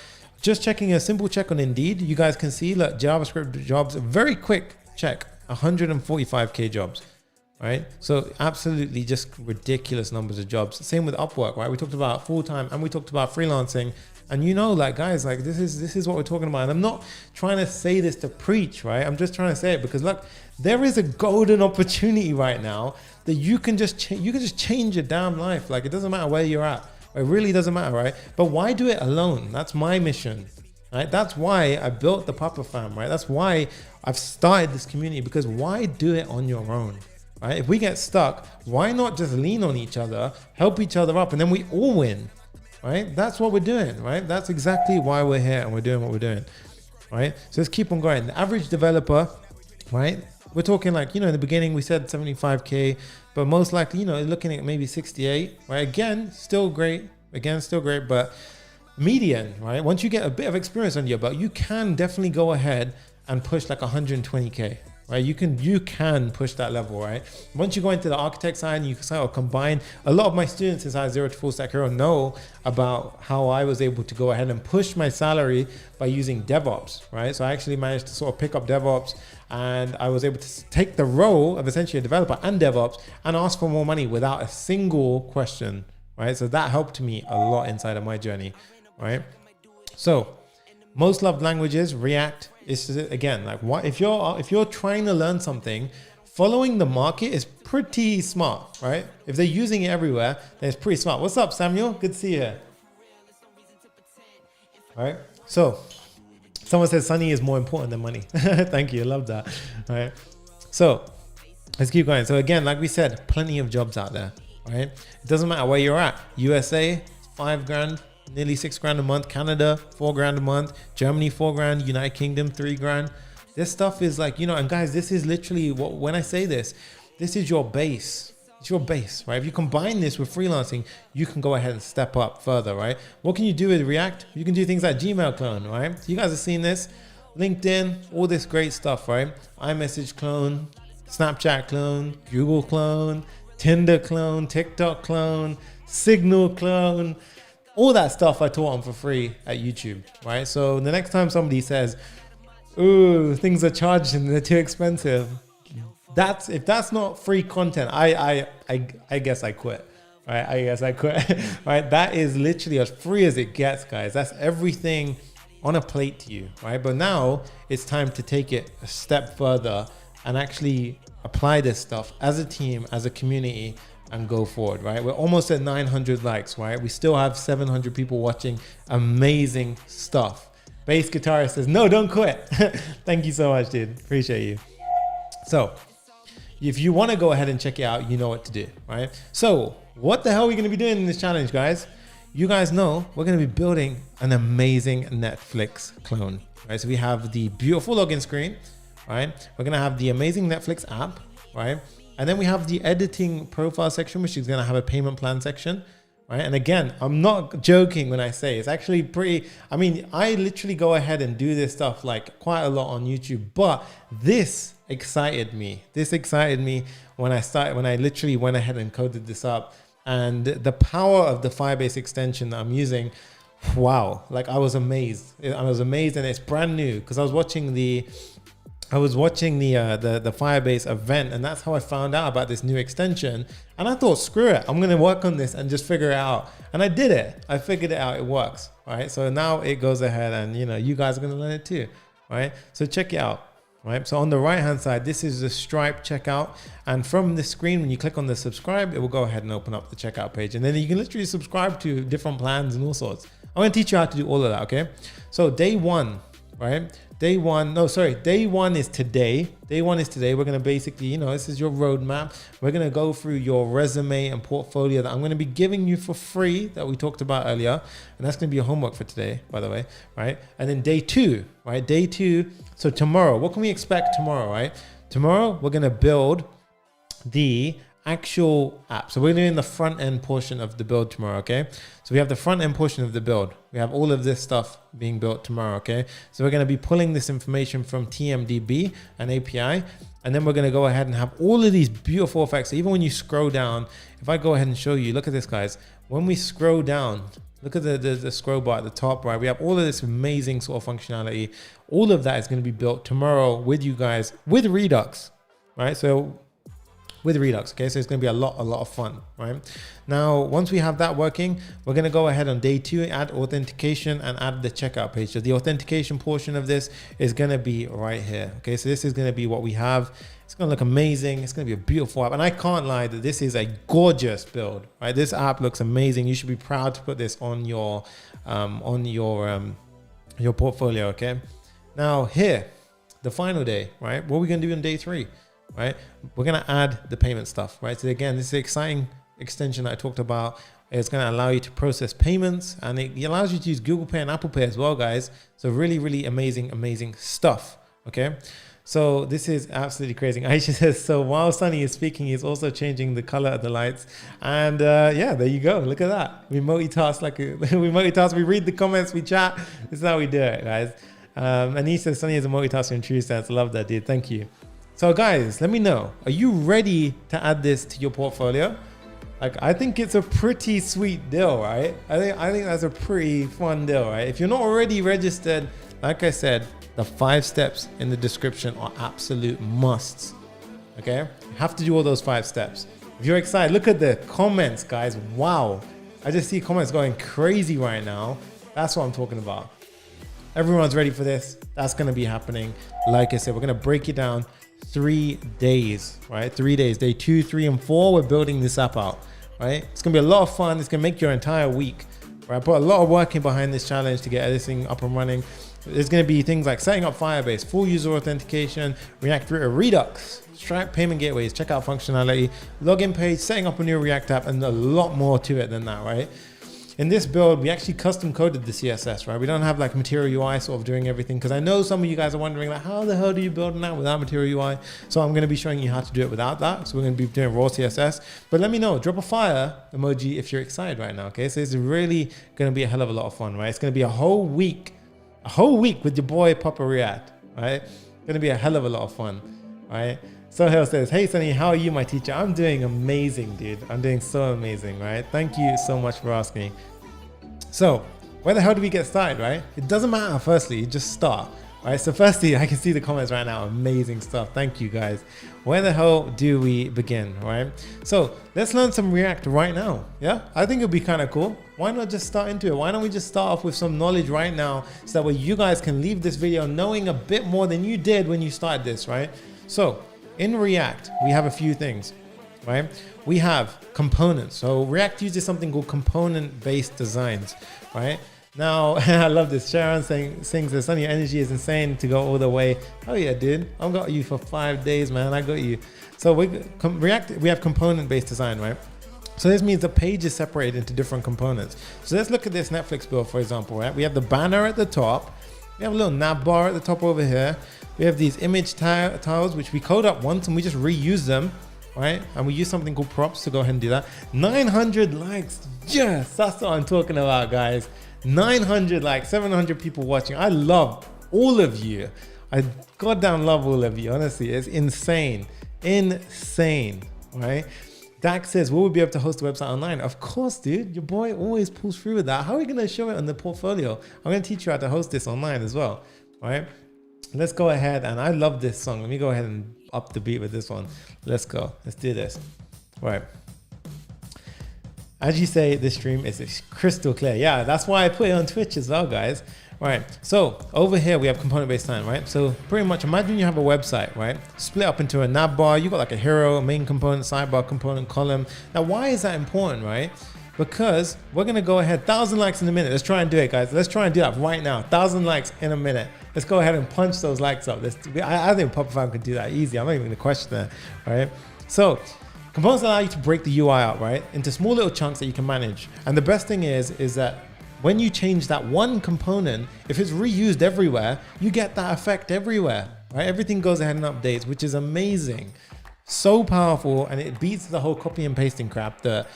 Just checking a simple check on Indeed, you guys can see, look, JavaScript jobs, very quick check, 145K jobs. Right, so absolutely just ridiculous numbers of jobs. Same with Upwork, right? We talked about full-time and we talked about freelancing, and you know, like guys, like this is what we're talking about. And I'm not trying to say this to preach, right? I'm just trying to say it because look, there is a golden opportunity right now that you can just change your damn life. Like it doesn't matter where you're at. It really doesn't matter, right? But why do it alone? That's my mission. Right? That's why I built the PAPAFAM, right? That's why I've started this community, because why do it on your own? Right? If we get stuck, why not just lean on each other, help each other up, and then we all win, right? That's what we're doing, right? That's exactly why we're here and we're doing what we're doing, right? So let's keep on going. The average developer, right? We're talking like, you know, in the beginning we said 75K, but most likely, you know, looking at maybe 68, right? Again, still great, but median, right? Once you get a bit of experience under your belt, you can definitely go ahead and push like 120K. Right, you can push that level, right? Once you go into the architect side and you sort of combine, a lot of my students inside Zero to Full Stack Hero know about how I was able to go ahead and push my salary by using DevOps, right? So I actually managed to sort of pick up DevOps, and I was able to take the role of essentially a developer and DevOps and ask for more money without a single question, right? So that helped me a lot inside of my journey, right? So most loved languages, React. It's again like, what if you're trying to learn something, following the market is pretty smart, right? If they're using it everywhere, then it's pretty smart. What's up, Samuel? Good to see you here. All right, so someone says Sunny is more important than money. Thank you, I love that. All right, so let's keep going. So again, like we said, plenty of jobs out there, right? It doesn't matter where you're at. USA, 5 grand. Nearly 6 grand a month. Canada, 4 grand a month. Germany, 4 grand. United Kingdom, 3 grand. This stuff is like, you know, and guys, this is literally what, when I say this is your base. It's your base, right? If you combine this with freelancing, you can go ahead and step up further, right? What can you do with React? You can do things like Gmail clone, right? You guys have seen this. LinkedIn, all this great stuff, right? iMessage clone, Snapchat clone, Google clone, Tinder clone, TikTok clone, Signal clone. All that stuff I taught them for free at YouTube, right? So the next time somebody says, ooh, things are charged and they're too expensive, if that's not free content, I guess I quit, right? I guess I quit, right? That is literally as free as it gets, guys. That's everything on a plate to you, right? But now it's time to take it a step further and actually apply this stuff as a team, as a community, and go forward, right? We're almost at 900 likes, right? We still have 700 people watching. Amazing stuff. Bass guitarist says, no, don't quit. Thank you so much, dude. Appreciate you. So if you want to go ahead and check it out, you know what to do, right? So what the hell are we going to be doing in this challenge, guys? You guys know we're going to be building an amazing Netflix clone, right? So we have the beautiful login screen, right? We're going to have the amazing Netflix app, right? And then we have the editing profile section, which is going to have a payment plan section, right? And again, I'm not joking when I say it's actually pretty, I mean, I literally go ahead and do this stuff like quite a lot on YouTube, but this excited me. This excited me when I literally went ahead and coded this up, and the power of the Firebase extension that I'm using. Wow. Like I was amazed. And it's brand new because I was watching the Firebase event, and that's how I found out about this new extension. And I thought, screw it, I'm gonna work on this and just figure it out. And I did it. I figured it out. It works, right? So now it goes ahead, and you guys are gonna learn it too, right? So check it out, right? So on the right hand side, this is the Stripe checkout, and from the screen, when you click on the subscribe, it will go ahead and open up the checkout page, and then you can literally subscribe to different plans and all sorts. I'm gonna teach you how to do all of that, okay? So day one, right? Day one is today. Day one is today. We're going to basically, this is your roadmap. We're going to go through your resume and portfolio that I'm going to be giving you for free that we talked about earlier. And that's going to be your homework for today, by the way, right? And then day two, right? Day two. So tomorrow, what can we expect tomorrow, right? Tomorrow, we're going to build the actual app. So we're doing the front end portion of the build tomorrow, okay? So we have the front end portion of the build. We have all of this stuff being built tomorrow, okay? So we're going to be pulling this information from TMDB, an API, and then we're going to go ahead and have all of these beautiful effects. So even when you scroll down, if I go ahead and show you, look at this, guys. When we scroll down, look at the scroll bar at the top, right? We have all of this amazing sort of functionality. All of that is going to be built tomorrow with you guys with Redux, right? So with Redux, okay? So it's going to be a lot of fun, right? Now, once we have that working, we're going to go ahead on day 2, add authentication and add the checkout page. So the authentication portion of this is going to be right here, okay? So this is going to be what we have. It's going to look amazing. It's going to be a beautiful app. And I can't lie that this is a gorgeous build, right? This app looks amazing. You should be proud to put this on your portfolio, okay? Now here, the final day, right? What are we going to do on day 3? Right, we're gonna add the payment stuff, right? So again, this is an exciting extension that I talked about. It's gonna allow you to process payments, and it allows you to use Google Pay and Apple Pay as well, guys. So really amazing stuff. Okay, so this is absolutely crazy. Aisha says, so while Sunny is speaking, he's also changing the color of the lights. And yeah, there you go. Look at that. We multitask we read the comments, we chat. This is how we do it, guys. Anisha says, Sunny is a multitasker in true sense. Love that, dude. Thank you. So guys, let me know, are you ready to add this to your portfolio? Like, I think it's a pretty sweet deal, right? I think that's a pretty fun deal, right? If you're not already registered, like I said, the 5 steps in the description are absolute musts, okay? You have to do all those 5 steps. If you're excited, look at the comments, guys. Wow. I just see comments going crazy right now. That's what I'm talking about. Everyone's ready for this. That's gonna be happening. Like I said, we're gonna break it down 3 days, right? 3 days, day 2, 3, and 4, we're building this app out, right? It's gonna be a lot of fun. It's gonna make your entire week, right? Put a lot of work in behind this challenge to get everything up and running. There's gonna be things like setting up Firebase, full user authentication, React Redux, Stripe payment gateways, checkout functionality, login page, setting up a new React app, and a lot more to it than that, right? In this build, we actually custom coded the CSS, right? We don't have like Material UI sort of doing everything, because I know some of you guys are wondering, like, how the hell do you build an app without Material UI? So I'm going to be showing you how to do it without that. So we're going to be doing raw CSS. But let me know, drop a fire emoji if you're excited right now, okay? So it's really going to be a hell of a lot of fun, right? It's going to be a whole week with your boy Papa React, right? Going to be a hell of a lot of fun, right? Sohail says, hey Sunny, how are you, my teacher? I'm doing amazing, dude. I'm doing so amazing, right? Thank you so much for asking. So where the hell do we get started, right? It doesn't matter. Firstly, you just start, right? So firstly, I can see the comments right now. Amazing stuff. Thank you, guys. Where the hell do we begin, right? So let's learn some React right now. Yeah, I think it'd be kind of cool. Why not just start into it? Why don't we just start off with some knowledge right now, so that way you guys can leave this video knowing a bit more than you did when you started this, right? So in React, we have a few things, right? We have components. So React uses something called component-based designs, right? Now, I love this. Sharon sings the Sunny energy is insane to go all the way. Oh yeah, dude. I've got you for 5 days, man. I got you. So we have component-based design, right? So this means the page is separated into different components. So let's look at this Netflix build, for example, right? We have the banner at the top. We have a little nav bar at the top over here. We have these image tiles, which we code up once and we just reuse them, right? And we use something called props to go ahead and do that. 900 likes. Yes, that's what I'm talking about, guys. 900 likes, 700 people watching. I love all of you. I goddamn love all of you. Honestly, it's insane. Insane, right? Dax says, will we be able to host a website online? Of course, dude. Your boy always pulls through with that. How are we going to show it on the portfolio? I'm going to teach you how to host this online as well, right? Let's go ahead, and I love this song. Let me go ahead and up the beat with this one. Let's go. Let's do this. All right. As you say, this stream is crystal clear. Yeah, that's why I put it on Twitch as well, guys. All right. So over here, we have component-based design, right? So pretty much imagine you have a website, right? Split up into a nav bar. You got like a hero, a main component, sidebar component, column. Now, why is that important, right? Because we're going to go ahead, 1,000 likes in a minute. Let's try and do it, guys. Let's try and do that right now. 1,000 likes in a minute. Let's go ahead and punch those likes up. I think PAPAFAM could do that easy. I'm not even going to question that, right? So components allow you to break the UI out, right, into small little chunks that you can manage. And the best thing is that when you change that one component, if it's reused everywhere, you get that effect everywhere, right? Everything goes ahead and updates, which is amazing. So powerful, and it beats the whole copy and pasting crap that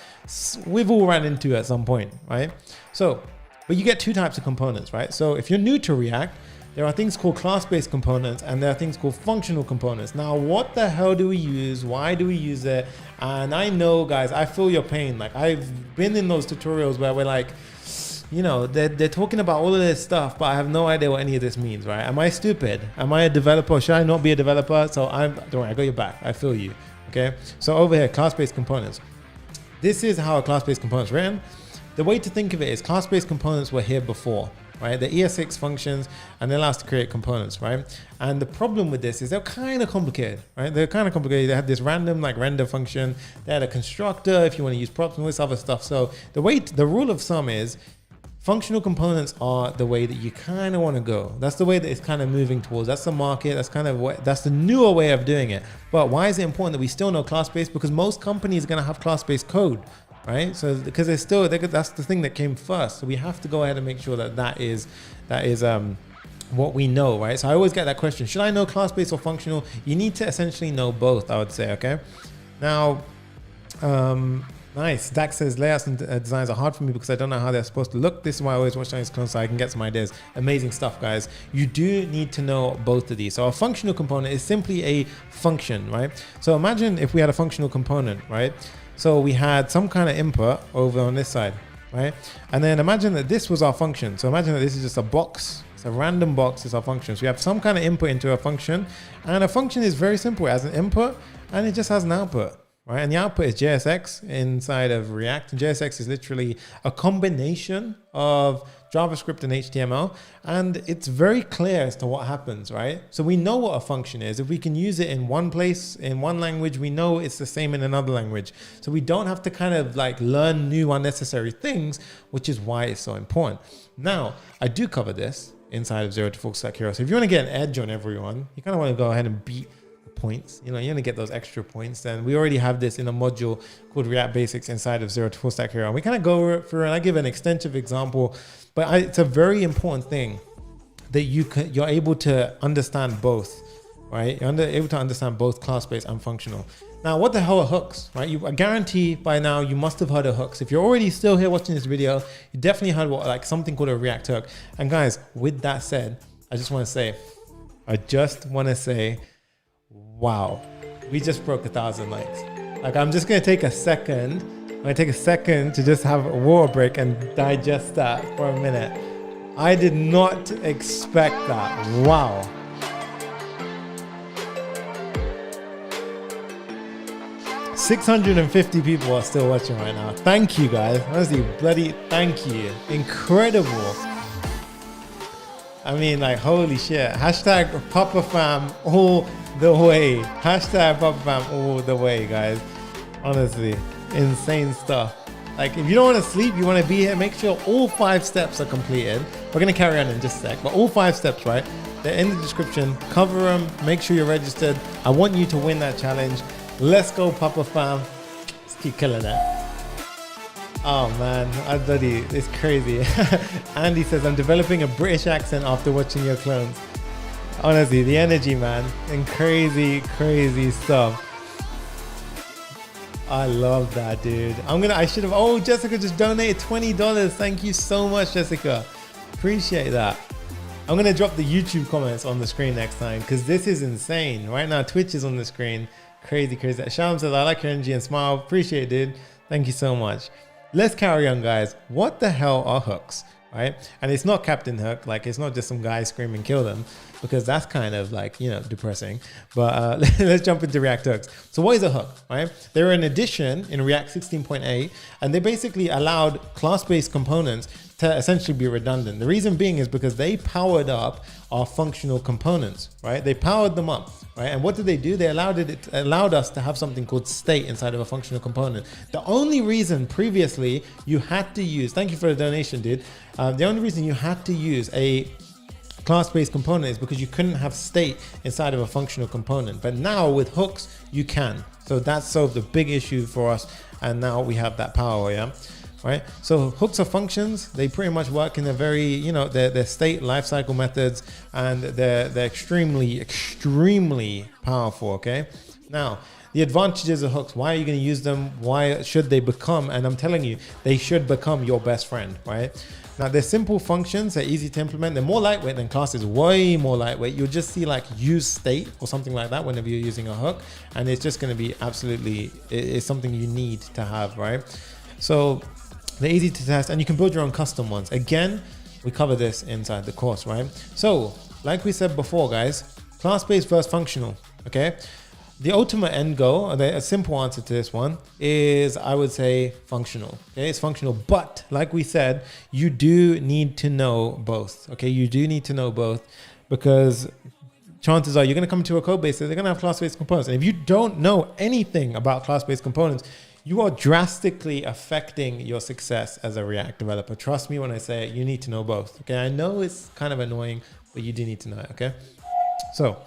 we've all ran into at some point, right? So, but you get two types of components, right? So if you're new to React, there are things called class-based components and there are things called functional components. Now, what the hell do we use? Why do we use it? And I know, guys, I feel your pain. Like, I've been in those tutorials where we're like, you know, they're talking about all of this stuff, but I have no idea what any of this means, right? Am I stupid? Am I a developer? Should I not be a developer? So don't worry, I got your back. I feel you, okay? So over here, class-based components. This is how a class-based component is written. The way to think of it is class-based components were here before, right? The ES6 functions, and they allow us to create components, right? And the problem with this is they're kind of complicated, right? They're kind of complicated. They had this random like render function. They had a constructor if you want to use props and all this other stuff. So the rule of thumb is functional components are the way that you kind of want to go. That's the way that it's kind of moving towards. That's the market. That's kind of that's the newer way of doing it. But why is it important that we still know class-based? Because most companies are going to have class-based code, right? So because that's the thing that came first. So we have to go ahead and make sure that is what we know, right? So I always get that question: should I know class-based or functional? You need to essentially know both, I would say. Okay. Now, nice. Dax says layouts and designs are hard for me because I don't know how they're supposed to look. This is why I always watch these clones so I can get some ideas. Amazing stuff, guys. You do need to know both of these. So a functional component is simply a function, right? So imagine if we had a functional component, right? So we had some kind of input over on this side, right? And then imagine that this was our function. So imagine that this is just a box. It's a random box. It's our function. So we have some kind of input into a function, and a function is very simple. It has an input and it just has an output. Right, and the output is JSX inside of React. And JSX is literally a combination of JavaScript and HTML, and it's very clear as to what happens, right? So we know what a function is. If we can use it in one place, in one language, we know it's the same in another language. So we don't have to kind of like learn new unnecessary things, which is why it's so important. Now, I do cover this inside of Zero to Full Stack Hero. So if you want to get an edge on everyone, you kind of want to go ahead and beat points, you know, you're gonna get those extra points. Then we already have this in a module called React Basics inside of Zero to Full Stack Hero, and we kind of go through and I give an extensive example, but it's a very important thing that you're able to understand both, right? You're able to understand both class-based and functional. Now, what the hell are hooks, right? I guarantee by now you must have heard of hooks. If you're already still here watching this video, you definitely heard like something called a React hook. And guys, with that said, I just want to say, wow, we just broke 1,000 likes. Like, I'm just gonna take a second. I'm gonna take a second to just have a water break and digest that for a minute. I did not expect that. Wow. $650 people are still watching right now. Thank you, guys. Honestly, bloody thank you. Incredible. I mean, like, holy shit. Hashtag PAPAFAM all the way. Hashtag PAPAFAM all the way, guys. Honestly, insane stuff. Like, if you don't want to sleep, you want to be here, make sure all 5 steps are completed. We're going to carry on in just a sec, but all 5 steps, right? They're in the description. Cover them. Make sure you're registered. I want you to win that challenge. Let's go, PAPAFAM. Let's keep killing it. Oh man, it's crazy. Andy says, I'm developing a British accent after watching your clones. Honestly, the energy, man, and crazy stuff. I love that, dude. Oh, Jessica just donated $20. Thank you so much, Jessica. Appreciate that. I'm gonna drop the YouTube comments on the screen next time because this is insane. Right now, Twitch is on the screen. Crazy. Sham says, I like your energy and smile. Appreciate it, dude. Thank you so much. Let's carry on, guys. What the hell are hooks, right? And it's not Captain Hook. Like, it's not just some guy screaming kill them, because that's kind of like, you know, depressing. But let's jump into React hooks. So what is a hook, right? They're an addition in React 16.8, and they basically allowed class-based components to essentially be redundant. The reason being is because they powered up our functional components, right? They powered them up, right? And what did they do? They allowed us to have something called state inside of a functional component. The only reason previously you had to use, thank you for the donation, dude. The only reason you had to use a class-based component is because you couldn't have state inside of a functional component. But now with hooks, you can. So that solved a big issue for us. And now we have that power, yeah? Right? So hooks are functions. They pretty much work in a very, you know, they're state lifecycle methods, and they're extremely powerful, okay? Now, the advantages of hooks. Why are you going to use them? Why should they become? And I'm telling you, they should become your best friend, right? Now, they're simple functions. They're easy to implement. They're more lightweight than classes, way more lightweight. You'll just see like use state or something like that whenever you're using a hook. And it's just going to be absolutely, it's something you need to have, right? So they're easy to test and you can build your own custom ones. Again, we cover this inside the course, right? So like we said before, guys, class-based versus functional, okay? The ultimate end goal, or a simple answer to this one is, I would say, functional. Okay, it's functional, but like we said, you do need to know both. Okay, you do need to know both because chances are you're going to come to a code base that they're going to have class-based components. And if you don't know anything about class-based components, you are drastically affecting your success as a React developer. Trust me when I say it, you need to know both. Okay, I know it's kind of annoying, but you do need to know it. Okay, so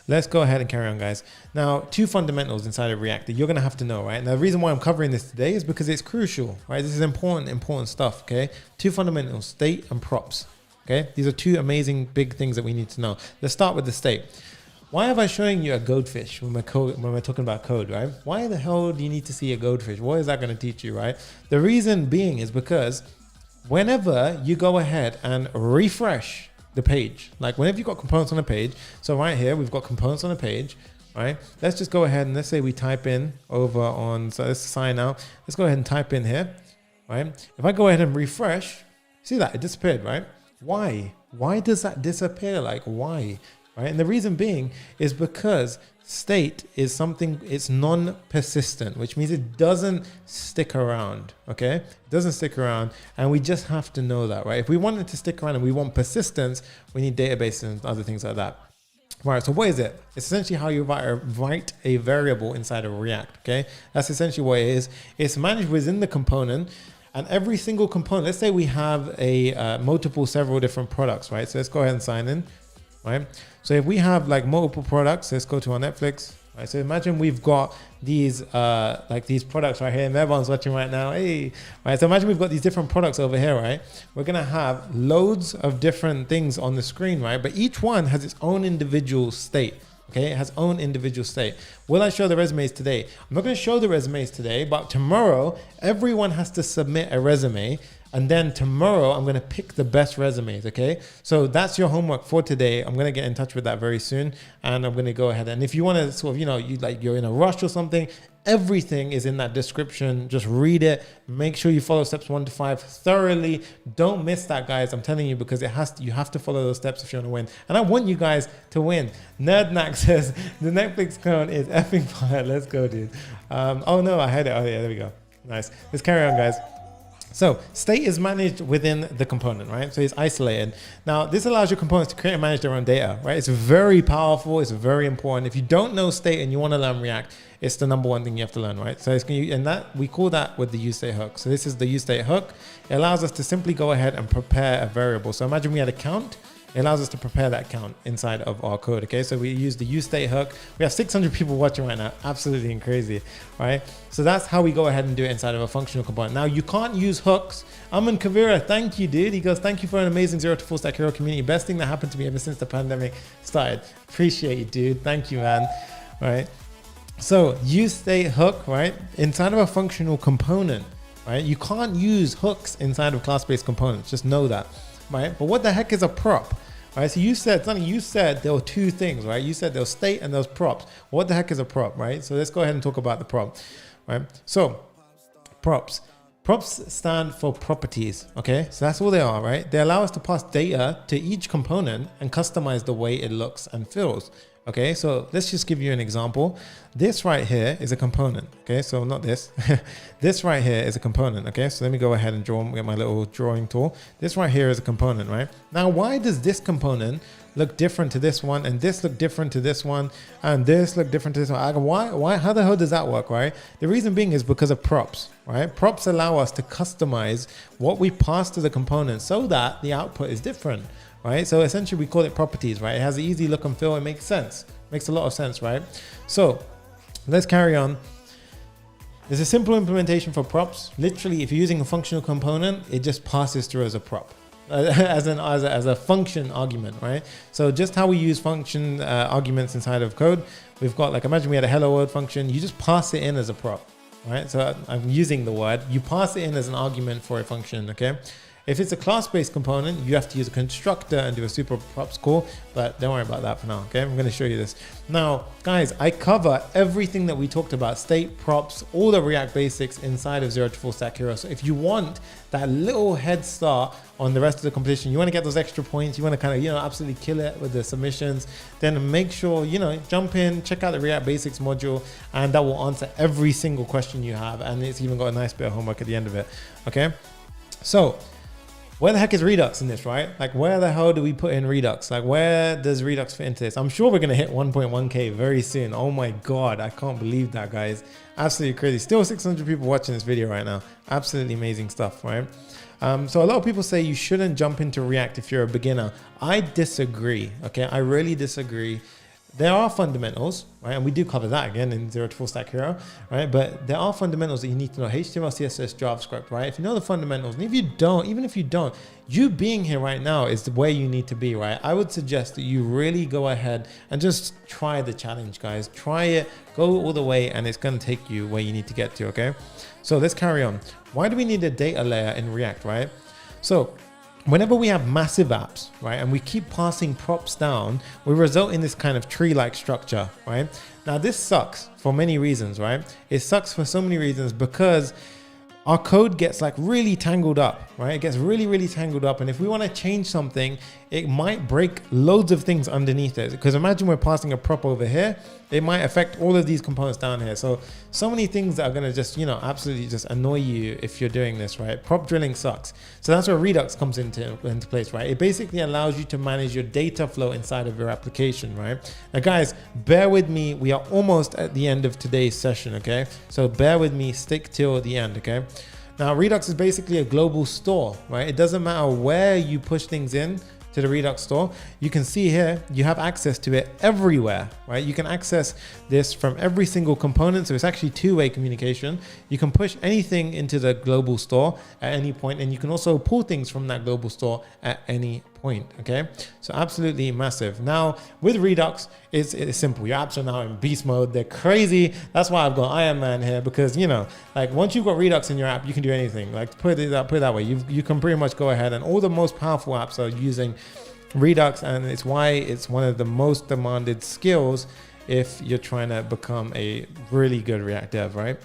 let's go ahead and carry on, guys. Now, two fundamentals inside of React that you're going to have to know, right? Now, the reason why I'm covering this today is because it's crucial, right? This is important stuff, okay? Two fundamentals, state and props, okay? These are two amazing big things that we need to know. Let's start with the state. Why have I showing you a goldfish when we're talking about code, right? Why the hell do you need to see a goldfish? What is that going to teach you, right? The reason being is because whenever you go ahead and refresh the page, like whenever you've got components on a page, so right here we've got components on a page, right? Let's just go ahead and let's say we type in over on, so let's sign out, let's go ahead and type in here, right? If I go ahead and refresh, see that it disappeared, right? Why does that disappear? Like why, right? And the reason being is because state is something, it's non-persistent, which means it doesn't stick around, okay? It doesn't stick around, and we just have to know that, right? If we want it to stick around and we want persistence, we need databases and other things like that. Right, so what is it? It's essentially how you write a variable inside of React, okay? That's essentially what it is. It's managed within the component, and every single component, let's say we have a several different products, right? So let's go ahead and sign in. Right, so if we have like multiple products, let's go to our Netflix. Right, so imagine we've got these like these products right here, and everyone's watching right now. Hey, right, so imagine we've got these different products over here, right? We're gonna have loads of different things on the screen, right? But each one has its own individual state. Okay, it has own individual state. Will I show the resumes today? I'm not going to show the resumes today, but tomorrow everyone has to submit a resume. And then tomorrow I'm going to pick the best resumes. Okay, so that's your homework for today. I'm going to get in touch with that very soon, and I'm going to go ahead. And if you want to sort of, you're in a rush or something, everything is in that description. Just read it. Make sure you follow steps 1 to 5 thoroughly. Don't miss that, guys. I'm telling you, because you have to follow those steps if you want to win. And I want you guys to win. Nerdnack says the Netflix clone is effing fire. Let's go, dude. Oh no, I had it. Oh yeah, there we go. Nice. Let's carry on, guys. So state is managed within the component, right? So it's isolated. Now, this allows your components to create and manage their own data, right? It's very powerful. It's very important. If you don't know state and you want to learn React, it's the number one thing you have to learn, right? So it's and that we call that with the use state hook. So this is the use state hook. It allows us to simply go ahead and prepare a variable. So imagine we had a count. It allows us to prepare that count inside of our code, okay? So we use the use state hook. We have 600 people watching right now, absolutely crazy, right? So that's how we go ahead and do it inside of a functional component. Now, you can't use hooks. Aman Kavira, thank you, dude. He goes, thank you for an amazing 0 to full stack hero community. Best thing that happened to me ever since the pandemic started. Appreciate you, dude. Thank you, man, right? So use state hook, right? Inside of a functional component, right? You can't use hooks inside of class-based components, just know that, right? But what the heck is a prop? Right, so you said there were two things, right? You said there was state and there was props. What the heck is a prop, right? So let's go ahead and talk about the prop, right? So props stand for properties, okay? So that's all they are, right? They allow us to pass data to each component and customize the way it looks and feels. Okay, so let's just give you an example. This right here is a component. Okay, so not this. This right here is a component. Okay, so let me go ahead and get my little drawing tool. This right here is a component, right? Now, why does this component look different to this one, and this look different to this one, and this look different to this one? Why? How the hell does that work, right? The reason being is because of props, right? Props allow us to customize what we pass to the component so that the output is different. Right, so essentially we call it properties, right? It has an easy look and feel. It makes sense. Makes a lot of sense, right? So let's carry on. There's a simple implementation for props. Literally, if you're using a functional component, it just passes through as a prop. as a function argument, right? So just how we use function arguments inside of code, we've got, like, imagine we had a hello world function. You just pass it in as a prop, right? So I'm using the word, you pass it in as an argument for a function, okay? If it's a class-based component, you have to use a constructor and do a super props call, but don't worry about that for now, okay? I'm gonna show you this. Now, guys, I cover everything that we talked about, state, props, all the React basics inside of Zero to Full Stack Hero. So if you want that little head start on the rest of the competition, you wanna get those extra points, you wanna kind of, absolutely kill it with the submissions, then make sure, jump in, check out the React basics module, and that will answer every single question you have. And it's even got a nice bit of homework at the end of it, okay? So, where the heck is Redux in this, right? Like, where the hell do we put in Redux? Like, where does Redux fit into this? I'm sure we're going to hit 1.1K very soon. Oh my God, I can't believe that, guys. Absolutely crazy. Still 600 people watching this video right now. Absolutely amazing stuff, right? So a lot of people say you shouldn't jump into React if you're a beginner. I disagree, okay? I really disagree. There are fundamentals, right? And we do cover that again in Zero to Full Stack Hero, right? But there are fundamentals that you need to know: HTML, CSS, JavaScript, right? If you know the fundamentals, and if you don't, even if you don't, you being here right now is where you need to be, right? I would suggest that you really go ahead and just try the challenge, guys. Try it, go all the way, and it's gonna take you where you need to get to, okay? So let's carry on. Why do we need a data layer in React, right? So whenever we have massive apps, right, and we keep passing props down, we result in this kind of tree-like structure, right? Now this sucks for many reasons, right? It sucks for so many reasons because our code gets like really tangled up, right? It gets really, really tangled up. And if we want to change something, it might break loads of things underneath it. Because imagine we're passing a prop over here, it might affect all of these components down here. So many things that are going to just, absolutely just annoy you if you're doing this, right? Prop drilling sucks. So that's where Redux comes into place, right? It basically allows you to manage your data flow inside of your application, right? Now guys, bear with me. We are almost at the end of today's session, okay? So bear with me, stick till the end, okay? Now Redux is basically a global store, right? It doesn't matter where you push things in to the Redux store. You can see here, you have access to it everywhere, right? You can access this from every single component. So it's actually two-way communication. You can push anything into the global store at any point, and you can also pull things from that global store at any point, okay? So absolutely massive. Now with Redux, it's simple. Your apps are now in beast mode. They're crazy. That's why I've got Iron Man here, because like once you've got Redux in your app, you can do anything. Like put it that way. You can pretty much go ahead, and all the most powerful apps are using Redux, and it's why it's one of the most demanded skills if you're trying to become a really good React dev, right?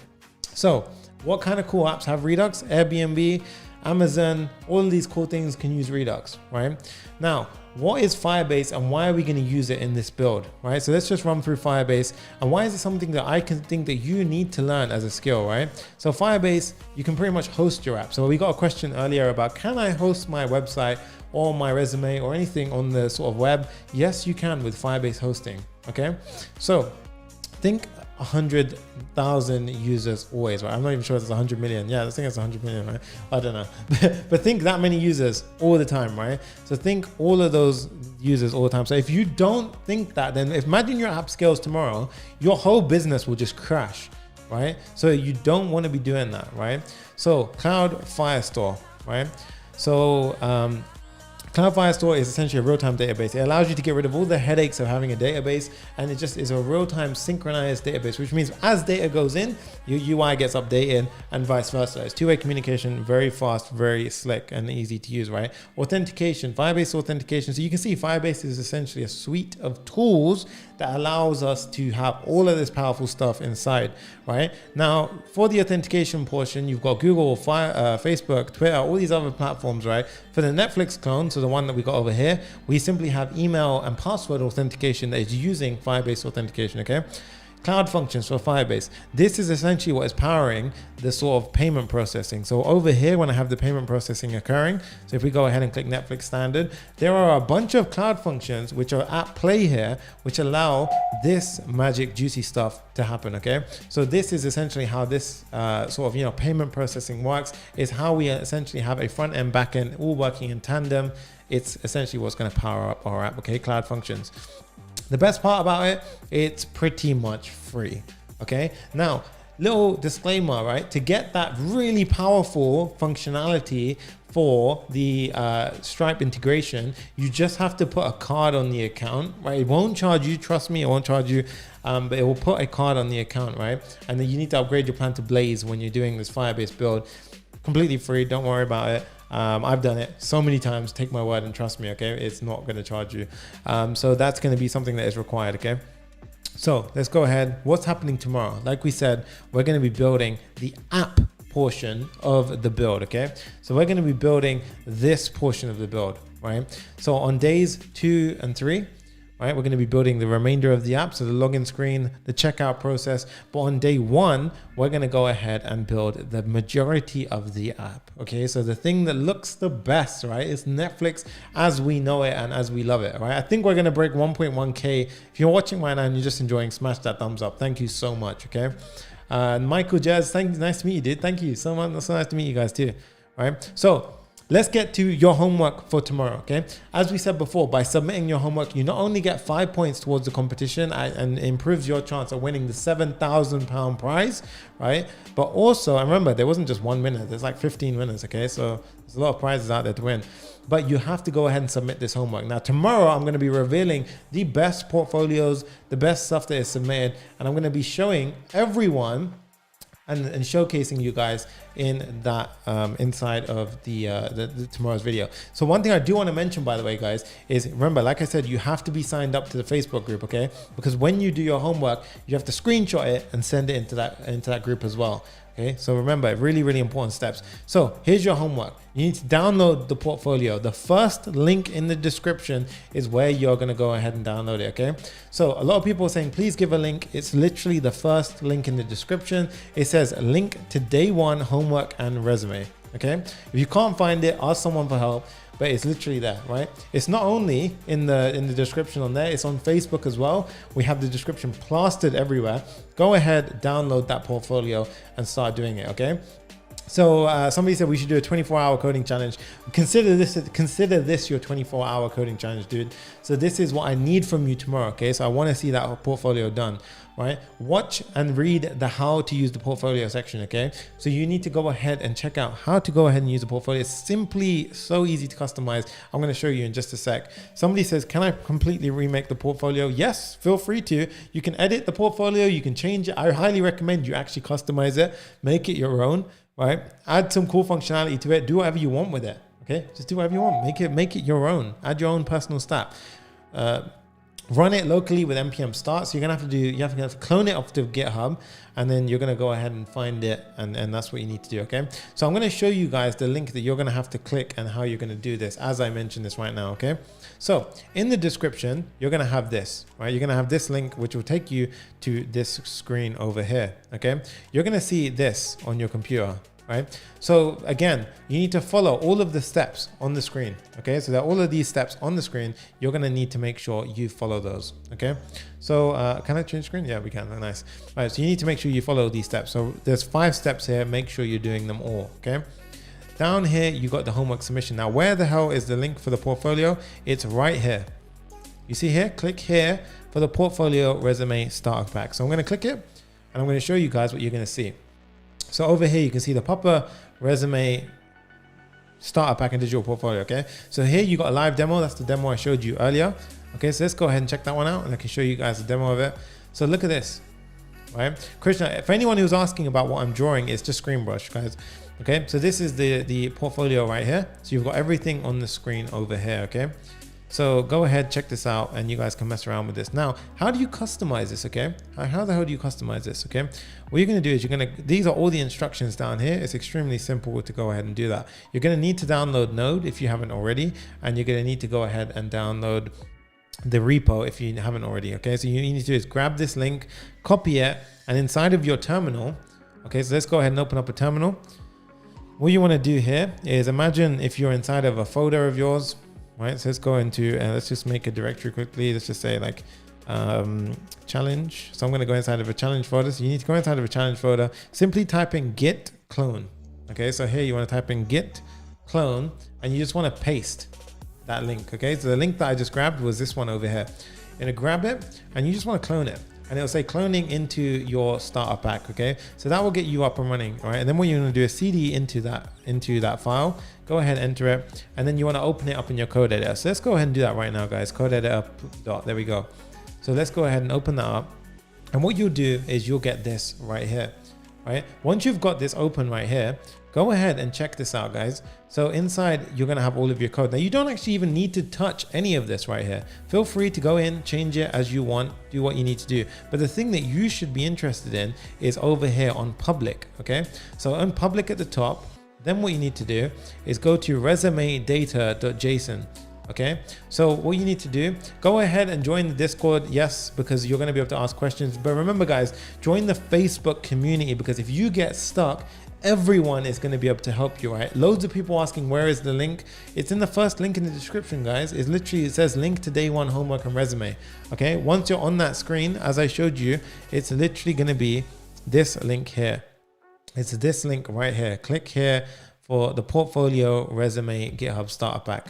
So what kind of cool apps have Redux? Airbnb, Amazon, all of these cool things can use Redux, right? Now, what is Firebase and why are we going to use it in this build, right? So let's just run through Firebase, and why is it something that I can think that you need to learn as a skill, right? So Firebase, you can pretty much host your app. So we got a question earlier about, can I host my website or my resume or anything on the sort of web? Yes, you can with Firebase hosting, okay? So think 100,000 users always, right? I'm not even sure it's 100 million. Yeah, I think it's 100 million, right? I don't know. But think that many users all the time, right? So think all of those users all the time. So if you don't think that, then imagine your app scales tomorrow, your whole business will just crash, right? So you don't want to be doing that, right? So Cloud Firestore, right? So Cloud Firestore is essentially a real-time database. It allows you to get rid of all the headaches of having a database, and it just is a real-time synchronized database, which means as data goes in, your UI gets updated and vice versa. It's two-way communication, very fast, very slick and easy to use, right? Authentication, Firebase authentication. So you can see Firebase is essentially a suite of tools that allows us to have all of this powerful stuff inside, right? Now, for the authentication portion, you've got Google, Facebook, Twitter, all these other platforms, right? For the Netflix clone, so the one that we got over here, we simply have email and password authentication that is using Firebase authentication, okay? Cloud functions for Firebase. This is essentially what is powering the sort of payment processing. So over here, when I have the payment processing occurring, so if we go ahead and click Netflix standard, there are a bunch of cloud functions which are at play here, which allow this magic juicy stuff to happen, okay? So this is essentially how this sort of, payment processing works, is how we essentially have a front end, back end, all working in tandem. It's essentially what's going to power up our app, okay? Cloud functions. The best part about it, it's pretty much free, okay? Now, little disclaimer, right? To get that really powerful functionality for the Stripe integration, you just have to put a card on the account, right? It won't charge you, trust me, it won't charge you, but it will put a card on the account, right? And then you need to upgrade your plan to Blaze when you're doing this Firebase build. Completely free, don't worry about it. I've done it so many times, take my word and trust me, okay? It's not gonna charge you. So that's gonna be something that is required, okay? So let's go ahead. What's happening tomorrow? Like we said, we're gonna be building the app portion of the build, okay? So we're gonna be building this portion of the build, right? So on days 2 and 3, right, we're gonna be building the remainder of the app, so the login screen, the checkout process. But on day 1, we're gonna go ahead and build the majority of the app, okay? So the thing that looks the best, right, is Netflix as we know it and as we love it, right? I think we're gonna break 1.1K. If you're watching right now and you're just enjoying, smash that thumbs up. Thank you so much, okay? Michael Jazz, nice to meet you, dude. Thank you so much. So nice to meet you guys too, all right? So let's get to your homework for tomorrow, okay? As we said before, by submitting your homework, you not only get 5 points towards the competition and improves your chance of winning the £7,000 prize, right? But also, and remember, there wasn't just one winner, there's like 15 winners, okay? So there's a lot of prizes out there to win. But you have to go ahead and submit this homework. Now, tomorrow, I'm gonna be revealing the best portfolios, the best stuff that is submitted, and I'm gonna be showing everyone and showcasing you guys in that inside of the tomorrow's video. So one thing I do want to mention, by the way, guys, is remember, like I said, you have to be signed up to the Facebook group, okay? Because when you do your homework, you have to screenshot it and send it into that group as well. Okay, so remember, really, really important steps. So here's your homework. You need to download the portfolio. The first link in the description is where you're going to go ahead and download it, okay? So a lot of people are saying, please give a link. It's literally the first link in the description. It says link to day 1 homework and resume, okay? If you can't find it, ask someone for help. But it's literally there, right? It's not only in the description on there, it's on Facebook as well. We have the description plastered everywhere. Go ahead, download that portfolio and start doing it, okay? So somebody said we should do a 24-hour coding challenge. Consider this your 24-hour coding challenge, dude. So this is what I need from you tomorrow, okay? So I want to see that portfolio done, right? Watch and read the how to use the portfolio section, okay? So you need to go ahead and check out how to go ahead and use the portfolio. It's simply so easy to customize. I'm going to show you in just a sec. Somebody says, can I completely remake the portfolio? Yes, feel free to. You can edit the portfolio, you can change it. I highly recommend you actually customize it, make it your own, right? Add some cool functionality to it. Do whatever you want with it, okay? Just do whatever you want. Make it your own. Add your own personal stat. Run it locally with npm start. So you have to clone it off to GitHub, and then you're gonna go ahead and find it, and that's what you need to do, okay? So I'm gonna show you guys the link that you're gonna have to click and how you're gonna do this as I mention this right now, okay? So in the description, you're gonna have this, right? You're gonna have this link, which will take you to this screen over here, okay? You're gonna see this on your computer, right? So again, you need to follow all of the steps on the screen, okay? So that all of these steps on the screen, you're gonna need to make sure you follow those, okay? So can I change screen? Yeah, we can, nice. All right, so you need to make sure you follow these steps. So there's 5 steps here, make sure you're doing them all, okay? Down here, you got the homework submission. Now, where the hell is the link for the portfolio? It's right here. You see here, click here for the portfolio resume starter pack. So I'm gonna click it, and I'm gonna show you guys what you're gonna see. So over here, you can see the Papa resume starter pack and digital portfolio, okay? So here you got a live demo. That's the demo I showed you earlier. Okay, so let's go ahead and check that one out, and I can show you guys a demo of it. So look at this, right? Krishna, for anyone who's asking about what I'm drawing, it's just screen brush, guys. Okay, so this is the portfolio right here. So you've got everything on the screen over here, okay? So go ahead, check this out, and you guys can mess around with this. Now, how do you customize this, okay? How the hell do you customize this, okay? What you're gonna do is these are all the instructions down here. It's extremely simple to go ahead and do that. You're gonna need to download Node if you haven't already, and you're gonna need to go ahead and download the repo if you haven't already, okay? So you need to do is grab this link, copy it, and inside of your terminal, okay, so let's go ahead and open up a terminal. What you wanna do here is imagine if you're inside of a folder of yours, right? So let's go into, let's just make a directory quickly. Let's just say like challenge. So I'm going to go inside of a challenge folder. So you need to go inside of a challenge folder, simply type in git clone. Okay, so here you want to type in git clone, and you just want to paste that link. Okay, so the link that I just grabbed was this one over here. You're going to grab it, and you just want to clone it. and it'll say cloning into your starter pack. Okay, so that will get you up and running, right? And then what you're going to do is cd into that file. Go ahead, enter it, and then you want to open it up in your code editor. So let's go ahead and do that right now, guys. Code editor. There we go. So let's go ahead and open that up, and what you'll do is you'll get this right here. Right, once you've got this open right here, go ahead and check this out, guys. So inside you're going to have all of your code. Now you don't actually even need to touch any of this right here. Feel free to go in, change it as you want, do what you need to do. But the thing that you should be interested in is over here on public. Okay, so on public at the top, then what you need to do is go to resume data.json. Okay, so what you need to do, go ahead and join the Discord. Yes, because you're going to be able to ask questions. But remember, guys, join the Facebook community, because if you get stuck, everyone is going to be able to help you, right? Loads of people asking where is the link. It's in the first link in the description, guys. It's literally, it says link to day one homework and resume. Okay, once you're on that screen, as I showed you, it's literally going to be this link here. It's this link right here. Click here for the portfolio resume GitHub starter pack.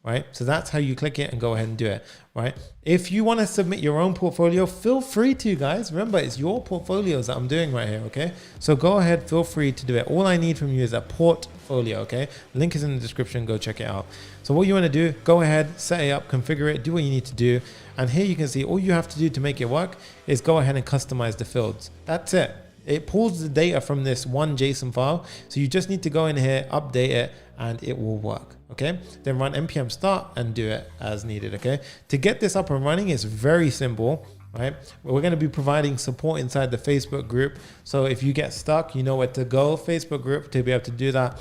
Right, so that's how you click it and go ahead and do it. Right, if you want to submit your own portfolio, feel free to, guys. Remember, it's your portfolios that I'm doing right here. Okay, so go ahead, feel free to do it. All I need from you is a portfolio. Okay, link is in the description. Go check it out. So what you want to do, go ahead, set it up, configure it, do what you need to do. And here you can see all you have to do to make it work is go ahead and customize the fields. That's it. It pulls the data from this one JSON file. So you just need to go in here, update it, and it will work. Okay, then run npm start and do it as needed. Okay, to get this up and running is very simple. Right, we're going to be providing support inside the Facebook group. So if you get stuck, you know where to go, Facebook group, to be able to do that.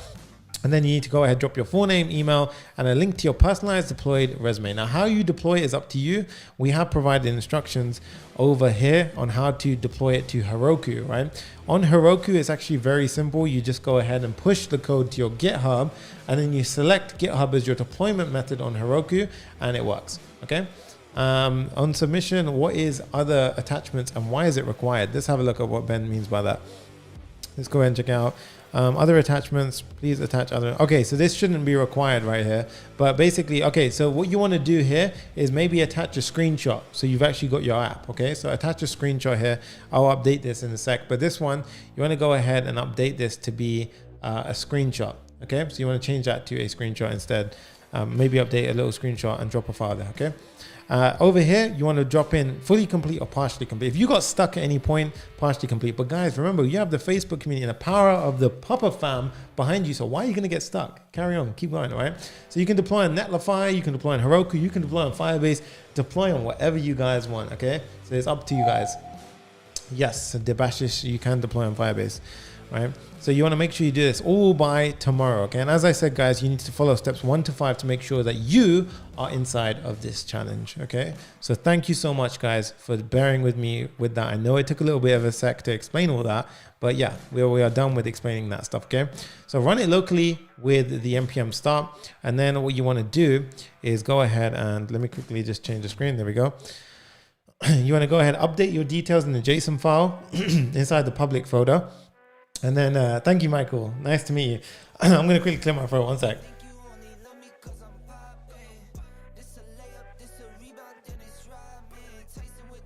And then you need to go ahead, drop your full name, email, and a link to your personalized deployed resume. Now, how you deploy is up to you. We have provided instructions over here on how to deploy it to Heroku, right? On Heroku, it's actually very simple. You just go ahead and push the code to your GitHub, and then you select GitHub as your deployment method on Heroku, and it works, okay? On submission, what is other attachments and why is it required? Let's have a look at what Ben means by that. Let's go ahead and check out. Other attachments, please attach other. Okay, so this shouldn't be required right here, but basically, okay, so what you want to do here is maybe attach a screenshot. So you've actually got your app. Okay, so attach a screenshot here. I'll update this in a sec, but this one, you want to go ahead and update this to be a screenshot. Okay, so you want to change that to a screenshot instead. Maybe update a little screenshot and drop a file there. Okay. Over here, you want to drop in fully complete or partially complete. If you got stuck at any point, partially complete. But guys, remember, you have the Facebook community and the power of the PAPAFAM behind you. So why are you going to get stuck? Carry on, keep going, all right? So you can deploy on Netlify, you can deploy on Heroku, you can deploy on Firebase, deploy on whatever you guys want, okay? So it's up to you guys. Yes, Debashish, you can deploy on Firebase. Right, so you want to make sure you do this all by tomorrow. Okay, and as I said, guys, you need to follow steps 1 to 5 to make sure that you are inside of this challenge. Okay, so thank you so much, guys, for bearing with me with that. I know it took a little bit of a sec to explain all that, but yeah, we are done with explaining that stuff. Okay, so run it locally with the npm start, and then what you want to do is go ahead and let me quickly just change the screen. There we go. You want to go ahead, update your details in the JSON file inside the public folder. And then, thank you, Michael. Nice to meet you. I'm going to quickly clear my throat. 1 sec.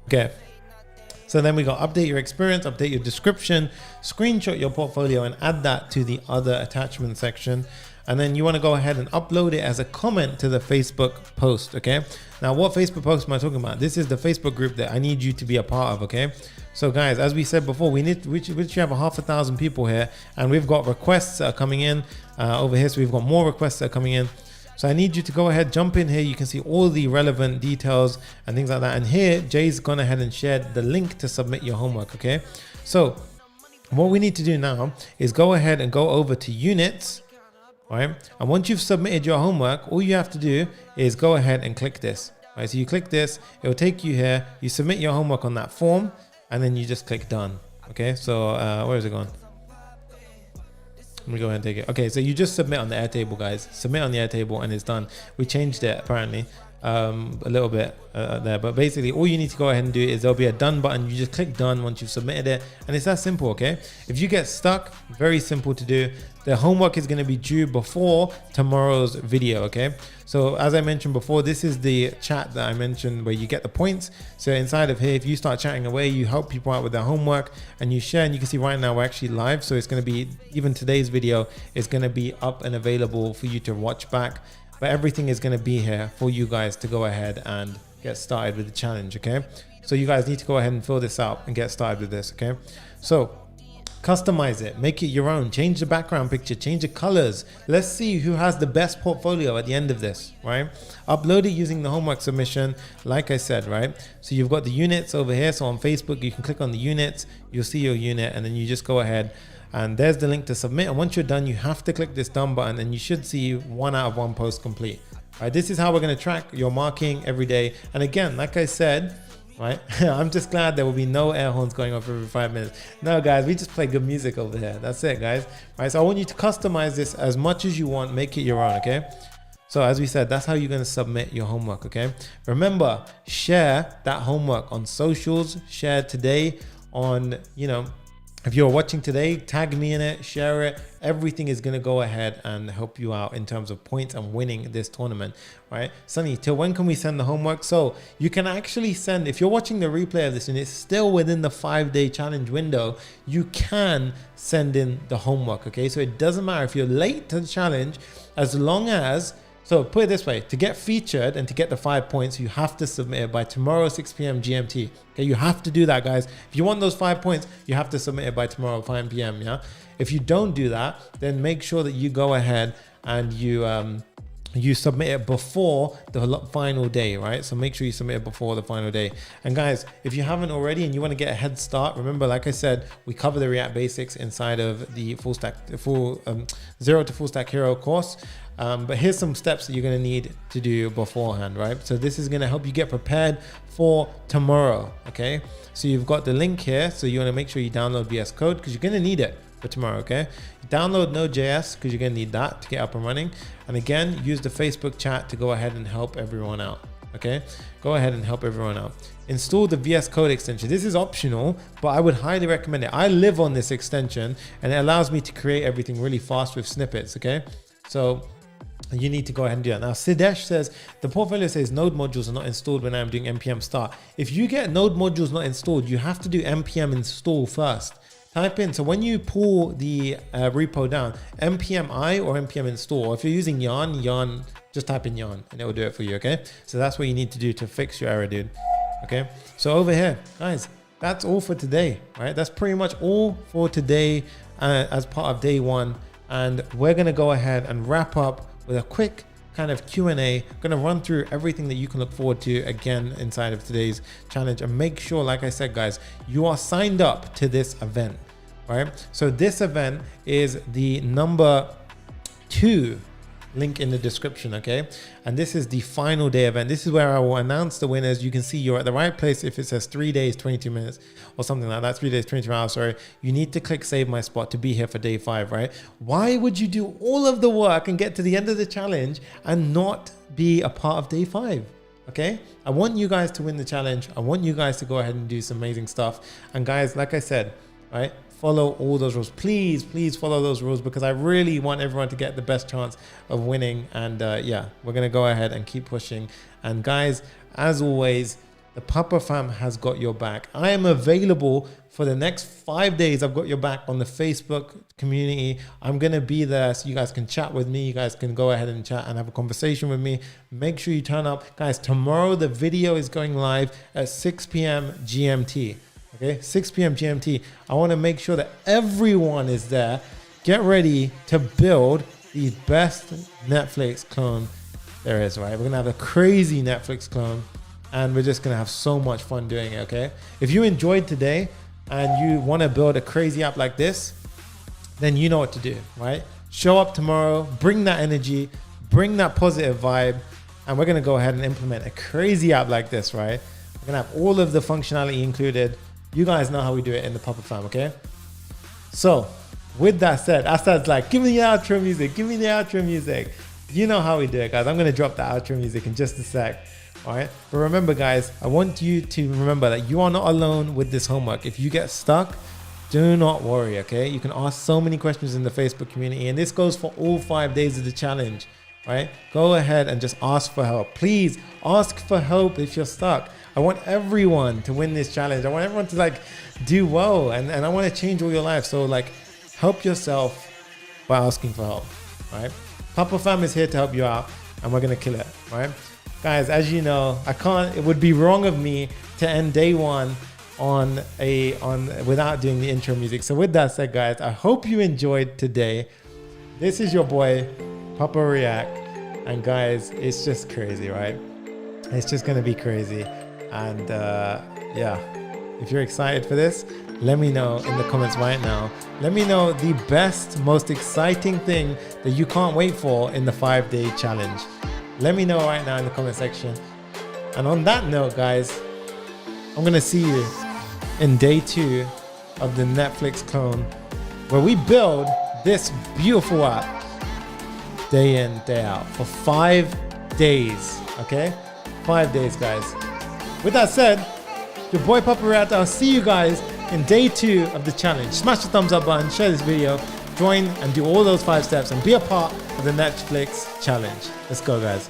Okay. So then we got update your experience, update your description, screenshot your portfolio and add that to the other attachment section. And then you want to go ahead and upload it as a comment to the Facebook post. Okay. Now, what Facebook post am I talking about? This is the Facebook group that I need you to be a part of. Okay. So guys, as we said before, we literally have 1,500 people here, and we've got requests that are coming in over here. So we've got more requests that are coming in. So I need you to go ahead, jump in here. You can see all the relevant details and things like that. And here, Jay's gone ahead and shared the link to submit your homework. Okay. So what we need to do now is go ahead and go over to units. Right. And once you've submitted your homework, all you have to do is go ahead and click this. Right. So you click this, it will take you here. You submit your homework on that form. And then you just click done. Okay, so where is it gone? Let me go ahead and take it. Okay, so you just submit on the Airtable, guys. Submit on the Airtable and it's done. We changed it apparently a little bit there, but basically all you need to go ahead and do is there'll be a done button. You just click done once you've submitted it, and it's that simple. Okay, if you get stuck, very simple to do. the homework is going to be due before tomorrow's video. Okay, so as I mentioned before, this is the chat that I mentioned where you get the points. So inside of here, if you start chatting away, you help people out with their homework and you share, and you can see right now we're actually live. So it's going to be, even today's video is going to be up and available for you to watch back, but everything is going to be here for you guys to go ahead and get started with the challenge. Okay, so you guys need to go ahead and fill this out and get started with this. Okay, so customize it, make it your own, change the background picture, change the colors. Let's see who has the best portfolio at the end of this, right? Upload it using the homework submission, like I said, right? So you've got the units over here. So on Facebook, you can click on the units, you'll see your unit, and then you just go ahead and there's the link to submit. And once you're done, you have to click this done button and you should see 1 out of 1 post complete. All right, this is how we're going to track your marking every day. And again, like I said, right, I'm just glad there will be no air horns going off every 5 minutes. No, guys, we just play good music over here. That's it, guys. Right, so I want you to customize this as much as you want, make it your own. Okay, so as we said, that's how you're going to submit your homework. Okay, remember, share that homework on socials, share today on, you know, if you're watching today, tag me in it, share it. Everything is going to go ahead and help you out in terms of points and winning this tournament, right? Sunny, till when can we send the homework? So you can actually send, if you're watching the replay of this and it's still within the 5-day challenge window, you can send in the homework, okay? So it doesn't matter if you're late to the challenge, as long as, so put it this way, to get featured and to get the 5 points, you have to submit it by tomorrow, 6 p.m. GMT. Okay, you have to do that, guys. If you want those 5 points, you have to submit it by tomorrow, 5 p.m. Yeah. If you don't do that, then make sure that you go ahead and you submit it before the final day, right? So make sure you submit it before the final day. And guys, if you haven't already and you want to get a head start, remember, like I said, we cover the React basics inside of the Zero to Full Stack Hero course. But here's some steps that you're going to need to do beforehand, right? So this is going to help you get prepared for tomorrow. Okay, so you've got the link here, so you want to make sure you download VS Code because you're going to need it for tomorrow. Okay, download Node.js because you're going to need that to get up and running. And again, use the Facebook chat to go ahead and help everyone out. Okay, go ahead and help everyone out. Install the VS Code extension. This is optional, but I would highly recommend it. I live on this extension and it allows me to create everything really fast with snippets. Okay, so you need to go ahead and do that. Now, Sidesh says, the portfolio says node modules are not installed when I'm doing npm start. If you get node modules not installed, you have to do npm install first. Type in, so when you pull the repo down, npm I or npm install. If you're using yarn, just type in yarn and it will do it for you, okay? So that's what you need to do to fix your error, dude. Okay, so over here, guys, that's all for today, right? That's pretty much all for today as part of day 1. And we're gonna go ahead and wrap up with a quick kind of Q&A. I'm going to run through everything that you can look forward to again inside of today's challenge, and make sure, like I said, guys, you are signed up to this event, right? So this event is the number 2 link in the description, okay? And this is the final day event. This is where I will announce the winners. You can see you're at the right place if it says 3 days 22 minutes or something like that. 3 days 22 hours, sorry. You need to click save my spot to be here for day 5, right? Why would you do all of the work and get to the end of the challenge and not be a part of day 5? Okay, I want you guys to win the challenge. I want you guys to go ahead and do some amazing stuff. And guys, like I said, right, follow all those rules. Please follow those rules because I really want everyone to get the best chance of winning. And yeah, we're gonna go ahead and keep pushing. And guys, as always, the Papa Fam has got your back. I am available for the next 5 days. I've got your back on the Facebook community. I'm gonna be there so you guys can chat with me. You guys can go ahead and chat and have a conversation with me. Make sure you turn up. Guys, tomorrow the video is going live at 6 p.m. GMT. Okay, 6 p.m. GMT. I want to make sure that everyone is there. Get ready to build the best Netflix clone there is, right? We're going to have a crazy Netflix clone and we're just going to have so much fun doing it, okay? If you enjoyed today and you want to build a crazy app like this, then you know what to do, right? Show up tomorrow, bring that energy, bring that positive vibe, and we're going to go ahead and implement a crazy app like this, right? We're going to have all of the functionality included. You guys know how we do it in the Papa Fam, okay? So, with that said, Asad's like, give me the outro music, give me the outro music. You know how we do it, guys. I'm gonna drop the outro music in just a sec, all right? But remember, guys, I want you to remember that you are not alone with this homework. If you get stuck, do not worry, okay? You can ask so many questions in the Facebook community, and this goes for all 5 days of the challenge, right? Go ahead and just ask for help. Please ask for help if you're stuck. I want everyone to win this challenge. I want everyone to like do well, and I want to change all your life. So like help yourself by asking for help, right? PAPAFAM is here to help you out, and we're gonna kill it, right? Guys, as you know, it would be wrong of me to end day one without doing the intro music. So with that said, guys, I hope you enjoyed today. This is your boy, Papa React. And guys, it's just crazy, right? It's just gonna be crazy. And yeah, if you're excited for this, let me know in the comments right now. Let me know the best, most exciting thing that you can't wait for in the 5-day challenge. Let me know right now in the comment section. And on that note, guys, I'm gonna see you in day 2 of the Netflix clone, where we build this beautiful app day in, day out for 5 days, okay? 5 days, guys. With that said, your boy Papa React, I'll see you guys in day 2 of the challenge. Smash the thumbs up button, share this video, join and do all those 5 steps and be a part of the Netflix challenge. Let's go, guys.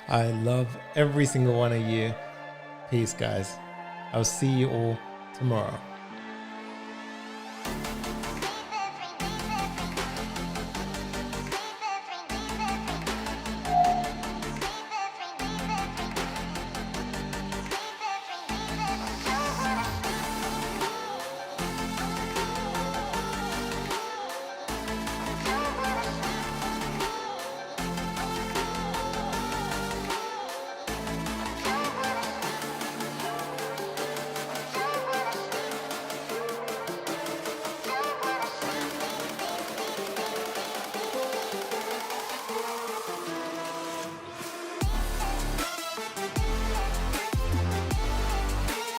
I love every single one of you. Peace, guys. I'll see you all tomorrow.